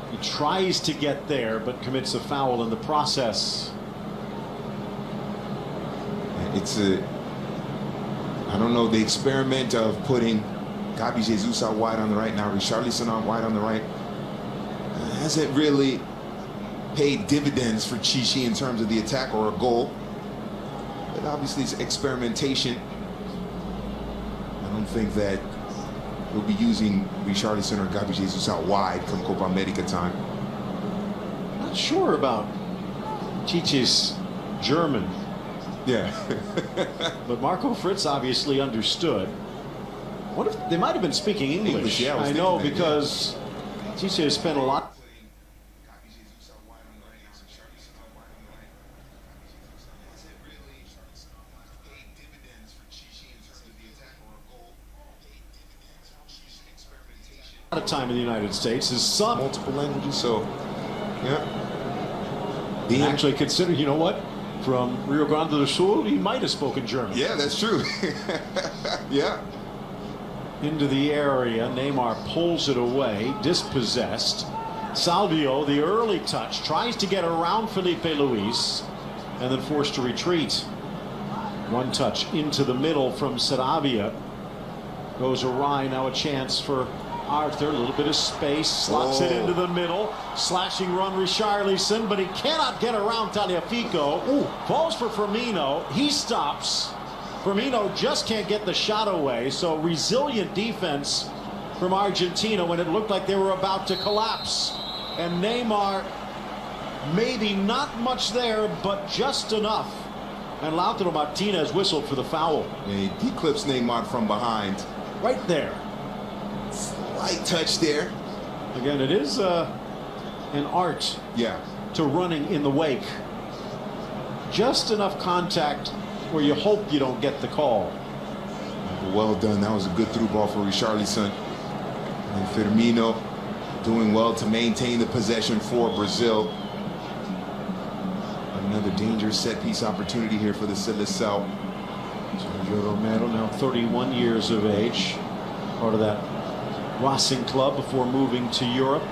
He tries to get there, but commits a foul in the process. It's I don't know, the experiment of putting Gabi Jesus out wide on the right, now Richarlison out wide on the right, hasn't really paid dividends for Chichi in terms of the attack or a goal. But obviously it's experimentation. I don't think that we'll be using Richarlison or Gabi Jesus out wide come Copa America time. Not sure about Chichi's German. Yeah. But Marco Fritz obviously understood. What if they might have been speaking English? Yeah, I know, because Chichi has spent a lot. of time in the United States. His son, multiple languages, so yeah. Actually considered, you know what? From Rio Grande do Sul, he might have spoken German. Yeah, that's true. Yeah. Into the area, Neymar pulls it away, dispossessed. Salvio, the early touch, tries to get around Felipe Luis, and then forced to retreat. One touch into the middle from Saravia. Goes awry, now a chance for Arthur, a little bit of space, slots it into the middle, slashing run Richarlison, but he cannot get around Tagliafico. Falls for Firmino, he stops. Firmino just can't get the shot away, so resilient defense from Argentina when it looked like they were about to collapse. And Neymar, maybe not much there, but just enough. And Lautaro Martinez whistled for the foul. And he clips Neymar from behind. Right there. Light touch there. Again, it is an art to running in the wake. Just enough contact where you hope you don't get the call. Well done. That was a good through ball for Richarlison. And Firmino doing well to maintain the possession for Brazil. Another dangerous set piece opportunity here for the Seleção. Sergio Romero, now 31 years of age, part of that Racing club before moving to Europe.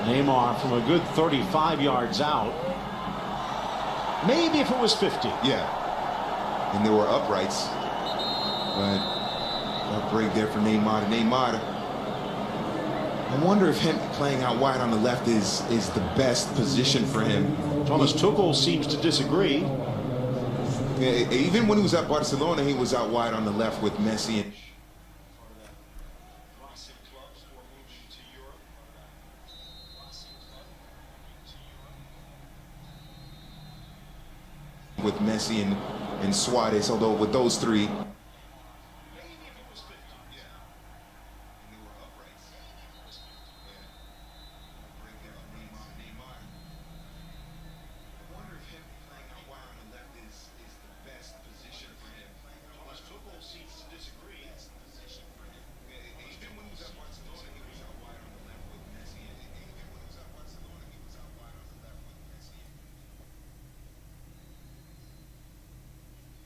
Neymar from a good 35 yards out. Maybe if it was 50. Yeah. And there were uprights. But a break there for Neymar. Neymar, I wonder if him playing out wide on the left is the best position for him. Thomas Tuchel seems to disagree. Yeah, even when he was at Barcelona, he was out wide on the left with Messi and Suarez, although with those three.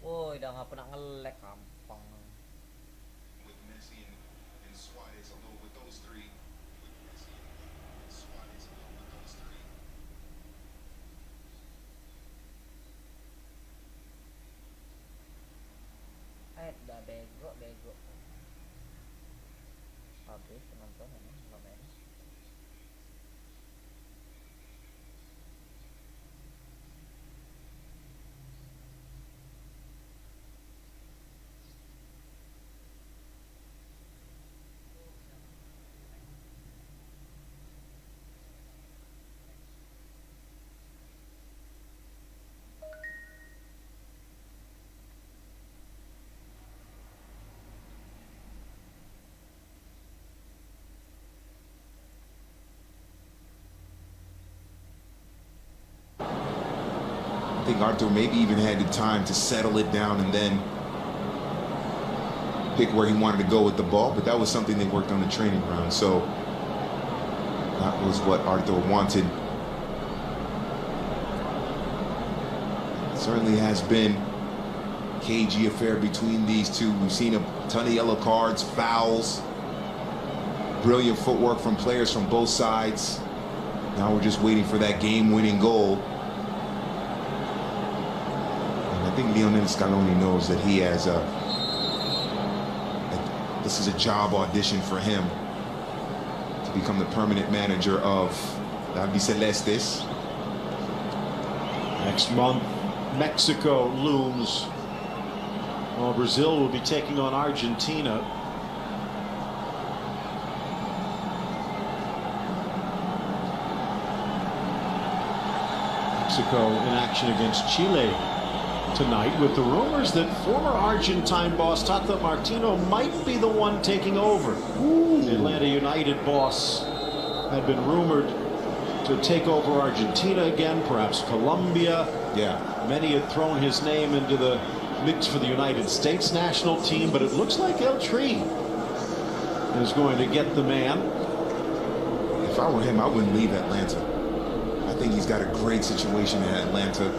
Woi, udah nggak pernah nge-lag gampang. With Messi and Suarez, although with those three. Udah bego. Habis penonton ini, nggak main. I think Arthur maybe even had the time to settle it down and then pick where he wanted to go with the ball, but that was something they worked on the training ground. So that was what Arthur wanted. It certainly has been a cagey affair between these two. We've seen a ton of yellow cards, fouls, brilliant footwork from players from both sides. Now we're just waiting for that game-winning goal. I think Lionel Scaloni knows that he has this is a job audition for him to become the permanent manager of the Albicelestes. Next month, Mexico looms. Well, Brazil will be taking on Argentina. Mexico in action against Chile tonight, with the rumors that former Argentine boss Tata Martino might be the one taking over. The Atlanta United boss had been rumored to take over Argentina again, perhaps Colombia. Yeah. Many had thrown his name into the mix for the United States national team, but it looks like El Tree is going to get the man. If I were him, I wouldn't leave Atlanta. I think he's got a great situation in Atlanta.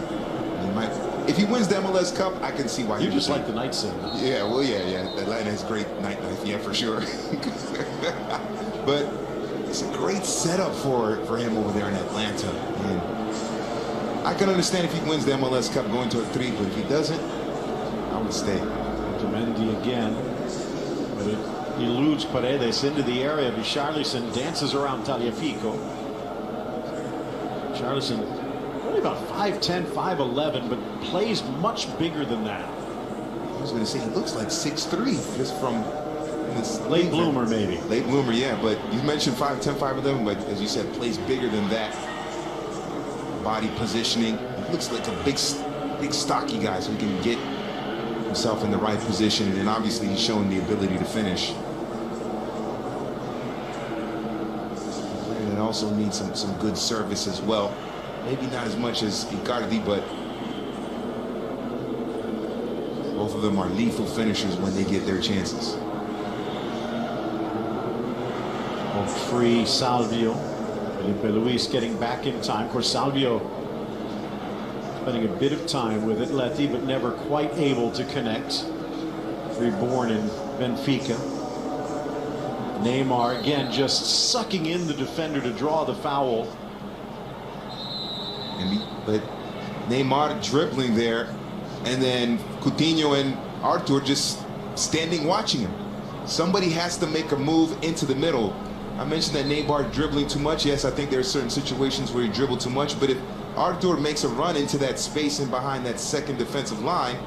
If he wins the MLS Cup, I can see why. You just like the night scene. Yeah, well, yeah. Atlanta has great nightlife, yeah, for sure. But it's a great setup for him over there in Atlanta. And I can understand if he wins the MLS Cup going to a 3, but if he doesn't, I would stay. Mendy again, but it eludes Paredes into the area. Richarlison dances around Tagliafico. Richarlison only about 5'10", 5'11", but plays much bigger than that. I was going to say he looks like 6'3", just from this late bloomer, maybe. Late bloomer, yeah. But you mentioned 5'10", 5'11", but as you said, plays bigger than that. Body positioning. He looks like a big stocky guy, so he can get himself in the right position, and then obviously he's showing the ability to finish. And it also needs some good service as well. Maybe not as much as Icardi, but both of them are lethal finishers when they get their chances. Free Salvio. Felipe Luis getting back in time. Of course, Salvio spending a bit of time with Atleti, but never quite able to connect. Reborn in Benfica. Neymar again just sucking in the defender to draw the foul. But Neymar dribbling there, and then Coutinho and Arthur just standing watching him. Somebody has to make a move into the middle. I mentioned that Neymar dribbling too much. Yes, I think there are certain situations where he dribbled too much, but if Arthur makes a run into that space and behind that second defensive line,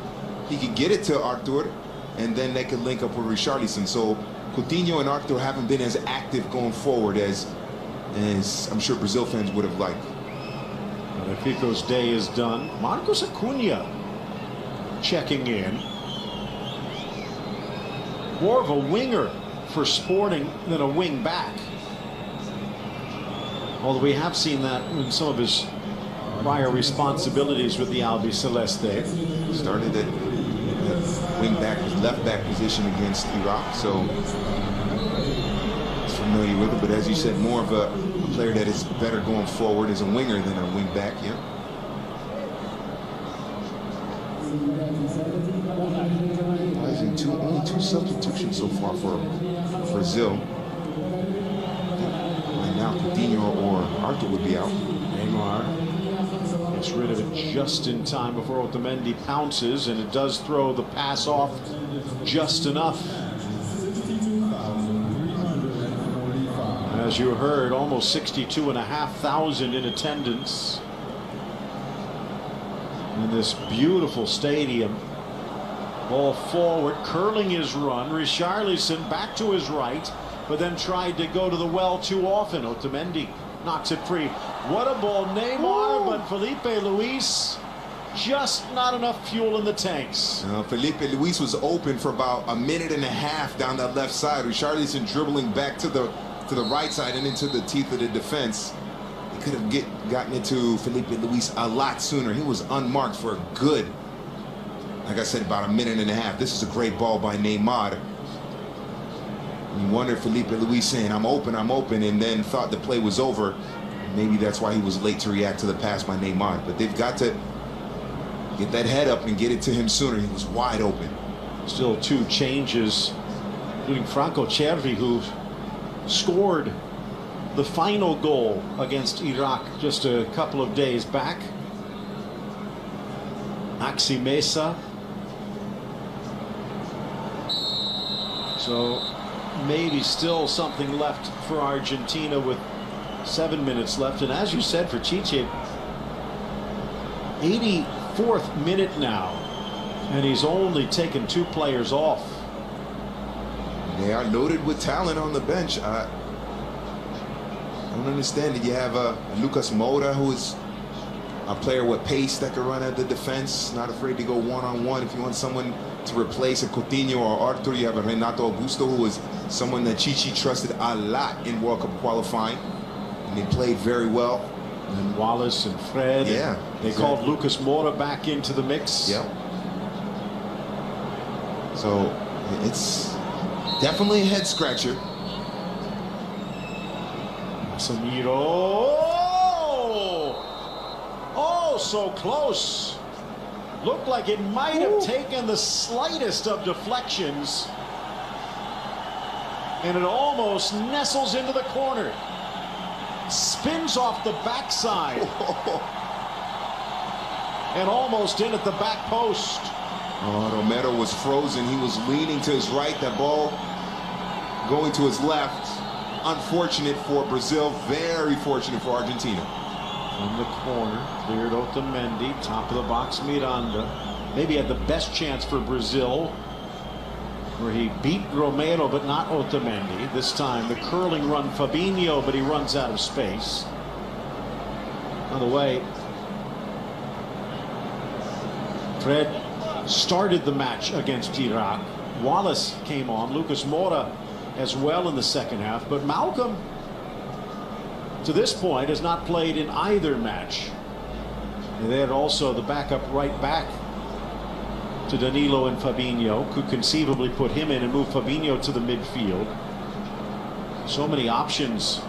he can get it to Arthur, and then they can link up with Richarlison. So Coutinho and Arthur haven't been as active going forward as I'm sure Brazil fans would have liked. Benfica's day is done. Marcos Acuna checking in. More of a winger for Sporting than a wing back. Although we have seen that in some of his prior responsibilities with the Albiceleste. Started at wing back, left back position against Iraq, so he's familiar with it. But as you said, more of a player that is better going forward as a winger than a wing back. Yeah. Only two substitutions so far for Brazil. Right now, Coutinho or Arthur would be out. Neymar gets rid of it just in time before Otamendi pounces, and it does throw the pass off just enough. As you heard, almost 62,500 in attendance in this beautiful stadium. Ball forward, curling his run. Richarlison back to his right, but then tried to go to the well too often. Otamendi knocks it free. What a ball, Neymar, but Felipe Luis, just not enough fuel in the tanks. Felipe Luis was open for about a minute and a half down that left side. Richarlison dribbling back to the right side and into the teeth of the defense. He could have gotten it to Felipe Luis a lot sooner. He was unmarked for a good, like I said, about a minute and a half. This is a great ball by Neymar. You wonder if Felipe Luis saying, I'm open, and then thought the play was over. Maybe that's why he was late to react to the pass by Neymar. But they've got to get that head up and get it to him sooner. He was wide open. Still two changes, including Franco Cervi, who scored the final goal against Iraq just a couple of days back. Maxi Mesa. So maybe still something left for Argentina with 7 minutes left. And as you said, for Chiche, 84th minute now, and he's only taken 2 players off. They are loaded with talent on the bench. I don't understand it. You have Lucas Moura, who is a player with pace that can run at the defense, not afraid to go one-on-one. If you want someone to replace a Coutinho or Arthur, you have a Renato Augusto, who is someone that Chichi trusted a lot in World Cup qualifying, and they played very well. And Wallace and Fred. Yeah. They called Lucas Moura back into the mix. Yeah. So it's definitely a head scratcher. Casemiro. Oh, so close. Looked like it might have taken the slightest of deflections. And it almost nestles into the corner. Spins off the backside. And almost in at the back post. Oh, Romero was frozen. He was leaning to his right. That ball going to his left. Unfortunate for Brazil. Very fortunate for Argentina. From the corner, cleared Otamendi. Top of the box, Miranda. Maybe had the best chance for Brazil, where he beat Romero but not Otamendi. This time the curling run, Fabinho, but he runs out of space. On the way, Fred started the match against Iraq. Wallace came on, Lucas Moura as well in the second half, but Malcolm to this point has not played in either match. And they had also the backup right back to Danilo and Fabinho. Could conceivably put him in and move Fabinho to the midfield. So many options.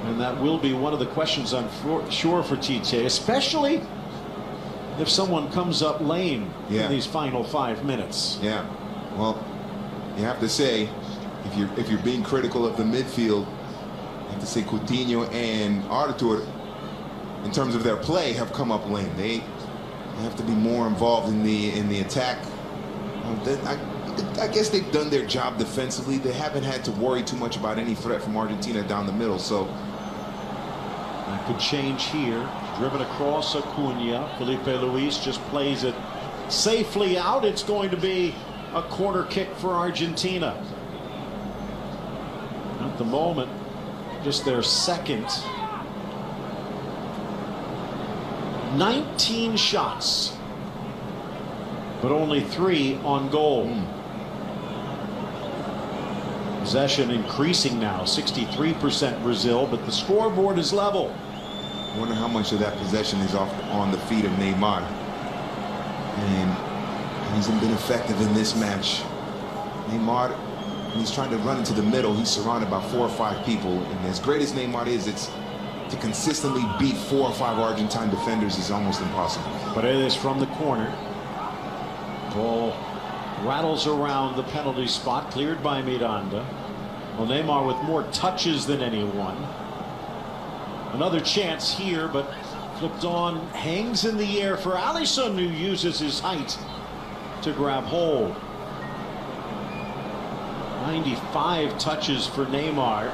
And that will be one of the questions, I'm sure, for Tite, especially if someone comes up lame in these final 5 minutes. Yeah. Well, you have to say, if you're being critical of the midfield, you have to say Coutinho and Artur, in terms of their play, have come up lame. They have to be more involved in the attack. I guess they've done their job defensively. They haven't had to worry too much about any threat from Argentina down the middle. So that could change here. Driven across Acuna. Felipe Luis just plays it safely out. It's going to be a corner kick for Argentina. At the moment, just their second. 19 shots, but only 3 on goal. Possession increasing now, 63% Brazil, but the scoreboard is level. I wonder how much of that possession is on the feet of Neymar. And he hasn't been effective in this match. Neymar, when he's trying to run into the middle, he's surrounded by 4 or 5 people. And as great as Neymar is, to consistently beat 4 or 5 Argentine defenders is almost impossible. Paredes from the corner. Ball rattles around the penalty spot, cleared by Miranda. Well, Neymar with more touches than anyone. Another chance here, but flipped on, hangs in the air for Alisson, who uses his height to grab hold. 95 touches for Neymar.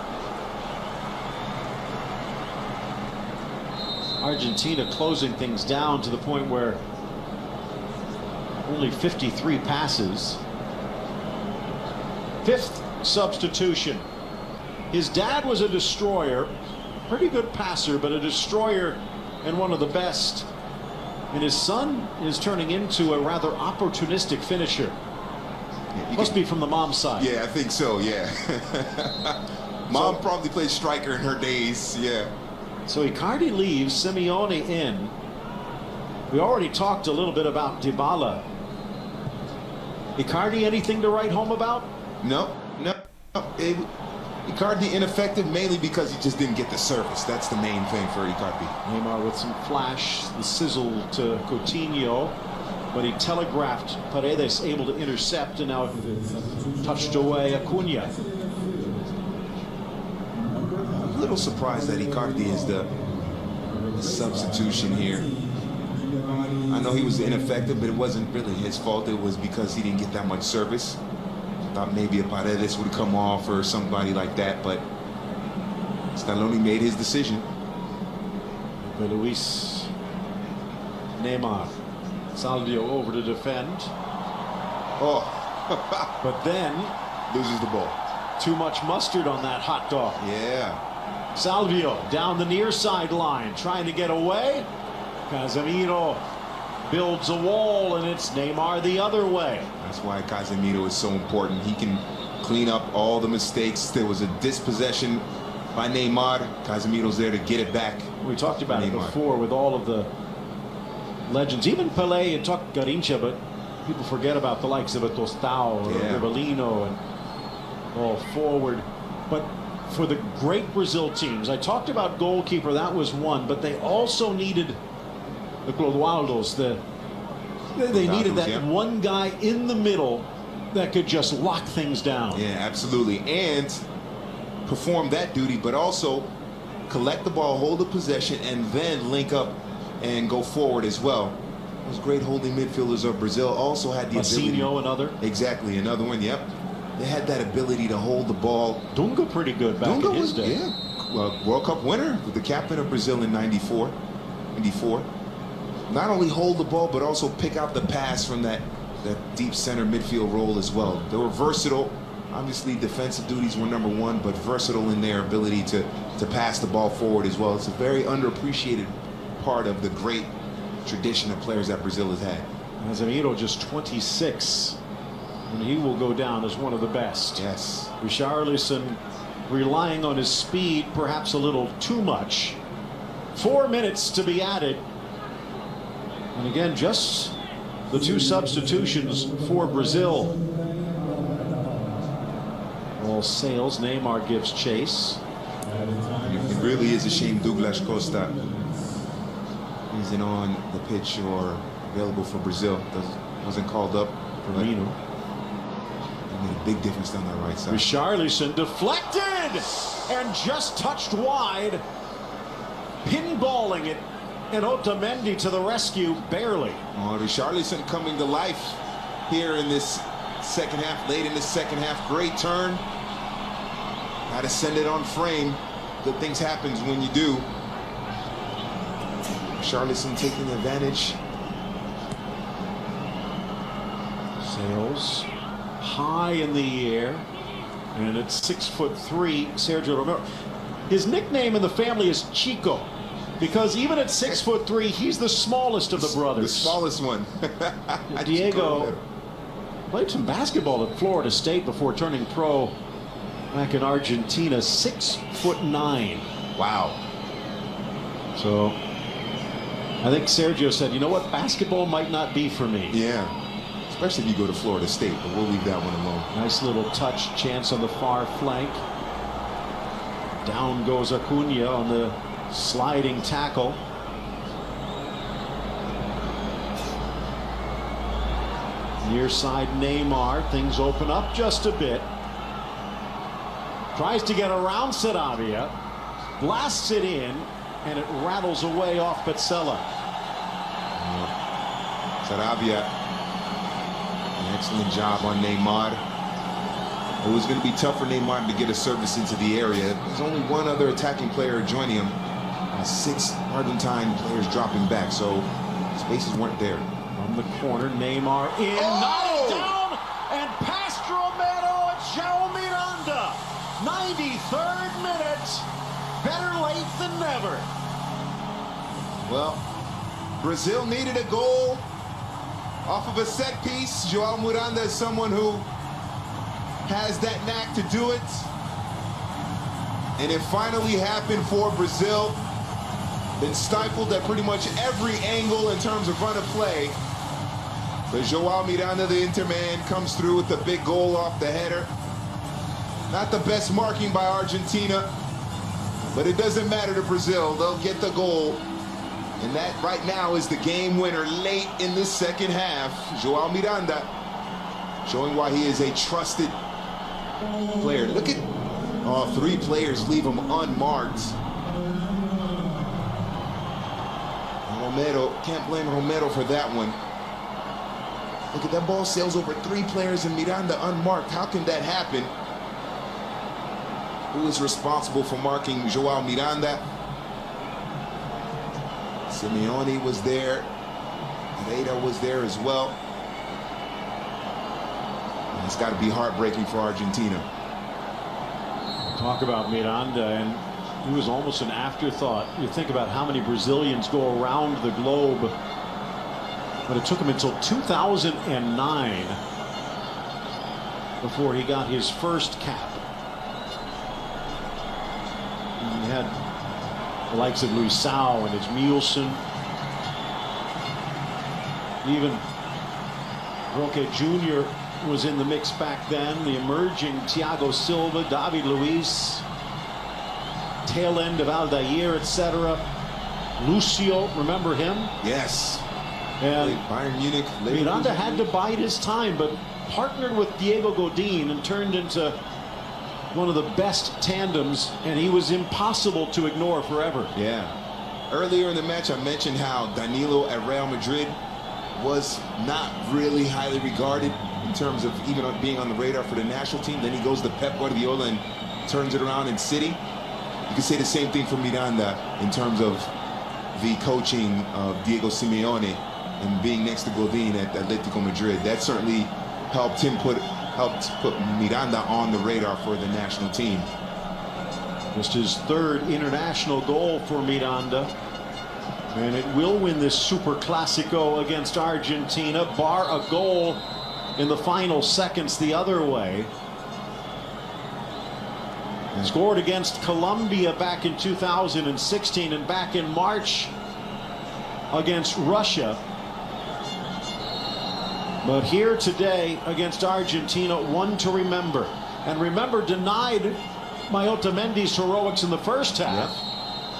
Argentina closing things down to the point where only 53 passes. 5th substitution. His dad was a destroyer, pretty good passer, but a destroyer and one of the best. And his son is turning into a rather opportunistic finisher. Must be from the mom's side. Yeah, I think so, yeah. Mom probably played striker in her days, yeah. So Icardi leaves, Simeone in. We already talked a little bit about Dybala. Icardi, anything to write home about? No. Icardi ineffective mainly because he just didn't get the service. That's the main thing for Icardi. Neymar with some flash, the sizzle to Coutinho, but he telegraphed Paredes, able to intercept, and now touched away Acuna. A little surprised that Icardi is the substitution here. I know he was ineffective, but it wasn't really his fault. It was because he didn't get that much service. Thought maybe a Paredes would come off or somebody like that, but Scaloni made his decision. Luis, Neymar, Salvio over to defend. Oh, but then loses the ball. Too much mustard on that hot dog. Yeah. Salvio down the near sideline, trying to get away. Casemiro builds a wall, and it's Neymar the other way. That's why Casemiro is so important. He can clean up all the mistakes. There was a dispossession by Neymar. Casemiro's there to get it back. We talked about it before with all of the legends. Even Pelé and talked Garincha, but people forget about the likes of a Tostao or Ribelino and all forward. But for the great Brazil teams, I talked about goalkeeper, that was one, but they also needed the Clodoaldos. They needed that one guy in the middle that could just lock things down. Yeah, absolutely. And perform that duty, but also collect the ball, hold the possession, and then link up and go forward as well. Those great holding midfielders of Brazil also had the ability. Another. Exactly, another one, yep. They had that ability to hold the ball. Dunga pretty good back in his day. Yeah, well, World Cup winner, the captain of Brazil in 94. Not only hold the ball, but also pick out the pass from that deep center midfield role as well. They were versatile. Obviously, defensive duties were number one, but versatile in their ability to pass the ball forward as well. It's a very underappreciated part of the great tradition of players that Brazil has had. Casemiro just 26, and he will go down as one of the best. Yes. Richarlison relying on his speed, perhaps a little too much. 4 minutes to be added. And again, just the two substitutions for Brazil. All sails. Neymar gives chase. It really is a shame Douglas Costa isn't on the pitch or available for Brazil. Wasn't called up. Firmino. He made a big difference down that right side. Richarlison deflected and just touched wide. Pinballing it. And Otamendi to the rescue, barely. Oh, Richarlison coming to life here in this second half, late in the second half. Great turn. Got to send it on frame. Good things happens when you do. Richarlison taking advantage. Sails high in the air. And at 6'3", Sergio Romero. His nickname in the family is Chico, because even at 6'3", he's the smallest of the brothers. The smallest one. Diego played some basketball at Florida State before turning pro back in Argentina. 6'9". Wow. So I think Sergio said, you know what, basketball might not be for me. Yeah. Especially if you go to Florida State, but we'll leave that one alone. Nice little touch chance on the far flank. Down goes Acuna on the sliding tackle. Near side Neymar. Things open up just a bit. Tries to get around Sarabia. Blasts it in, and it rattles away off Petzela. Sarabia, an excellent job on Neymar. It was going to be tough for Neymar to get a service into the area. There's only one other attacking player joining him. 6 Argentine players dropping back, so spaces weren't there. From the corner, Neymar in, knocked down, and past Romero and João Miranda. 93rd minute. Better late than never. Well, Brazil needed a goal off of a set piece. João Miranda is someone who has that knack to do it. And it finally happened for Brazil. Been stifled at pretty much every angle in terms of run of play. But João Miranda, the Interman, comes through with the big goal off the header. Not the best marking by Argentina, but it doesn't matter to Brazil. They'll get the goal. And that right now is the game winner late in the second half. João Miranda showing why he is a trusted player. Look at 3 players leave him unmarked. Romero, can't blame Romero for that one. Look at that ball sails over 3 players and Miranda unmarked. How can that happen? Who is responsible for marking João Miranda? Simeone was there. Veda was there as well. And it's got to be heartbreaking for Argentina. Talk about Miranda, and he was almost an afterthought. You think about how many Brazilians go around the globe, but it took him until 2009 before he got his first cap. He had the likes of Luisao and Edmilson, even Roque Jr. was in the mix back then. The emerging Thiago Silva, David Luiz, tail end of Aldair, etc. Lucio, remember him? Yes. And Bayern Munich. Miranda had to bide his time, but partnered with Diego Godin and turned into one of the best tandems, and he was impossible to ignore forever. Yeah. Earlier in the match, I mentioned how Danilo at Real Madrid was not really highly regarded in terms of even being on the radar for the national team. Then he goes to Pep Guardiola and turns it around in City. You can say the same thing for Miranda in terms of the coaching of Diego Simeone and being next to Godin at Atletico Madrid. That certainly helped put Miranda on the radar for the national team. Just his third international goal for Miranda. And it will win this Super Clasico against Argentina, bar a goal in the final seconds the other way. Scored against Colombia back in 2016 and back in March against Russia. But here today against Argentina, one to remember. And remember, denied Otamendi's heroics in the first half,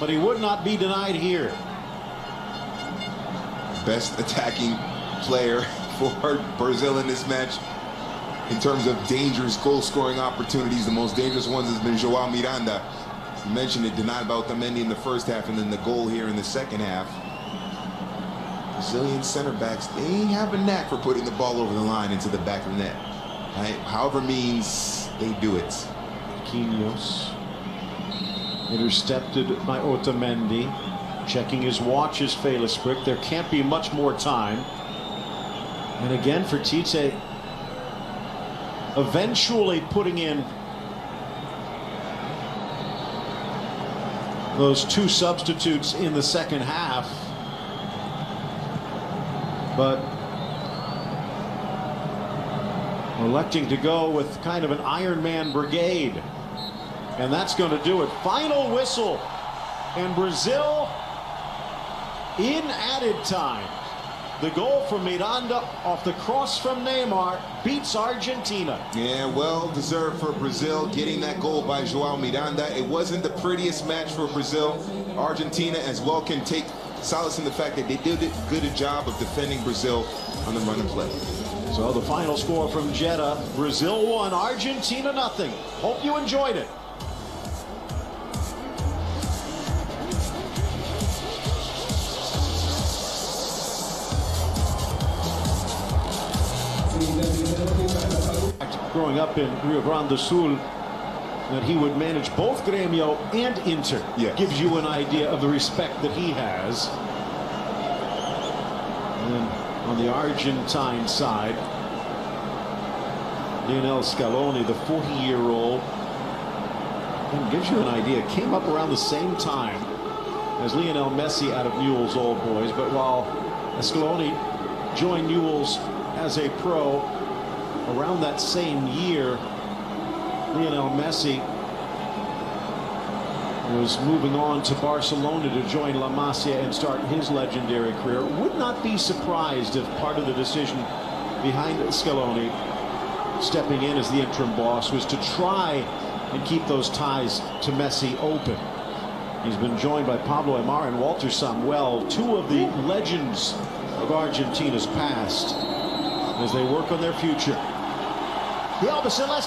but he would not be denied here. Best attacking player for Brazil in this match. In terms of dangerous goal-scoring opportunities, the most dangerous ones has been João Miranda. You mentioned it, denied by Otamendi in the first half, and then the goal here in the second half. Brazilian center backs, they have a knack for putting the ball over the line into the back of the net. Right? However means they do it. Quinhos intercepted by Otamendi. Checking his watch is Félix Brick. There can't be much more time. And again for Tite, eventually putting in those two substitutes in the second half. But electing to go with kind of an Iron Man brigade. And that's going to do it. Final whistle. And Brazil in added time. The goal from Miranda off the cross from Neymar beats Argentina. Yeah, well deserved for Brazil, getting that goal by João Miranda. It wasn't the prettiest match for Brazil. Argentina as well can take solace in the fact that they did a good job of defending Brazil on the run and play. So the final score from Jeddah, Brazil 1, Argentina nothing. Hope you enjoyed it. Growing up in Rio Grande do Sul, that he would manage both Grêmio and Inter. Yes. Gives you an idea of the respect that he has. And on the Argentine side, Lionel Scaloni, the 40-year-old, and gives you an idea, came up around the same time as Lionel Messi out of Newell's Old Boys. But while Scaloni joined Newell's as a pro around that same year, Lionel Messi was moving on to Barcelona to join La Masia and start his legendary career. Would not be surprised if part of the decision behind Scaloni stepping in as the interim boss was to try and keep those ties to Messi open. He's been joined by Pablo Aimar and Walter Samuel, two of the legends of Argentina's past, as they work on their future. The Albiceleste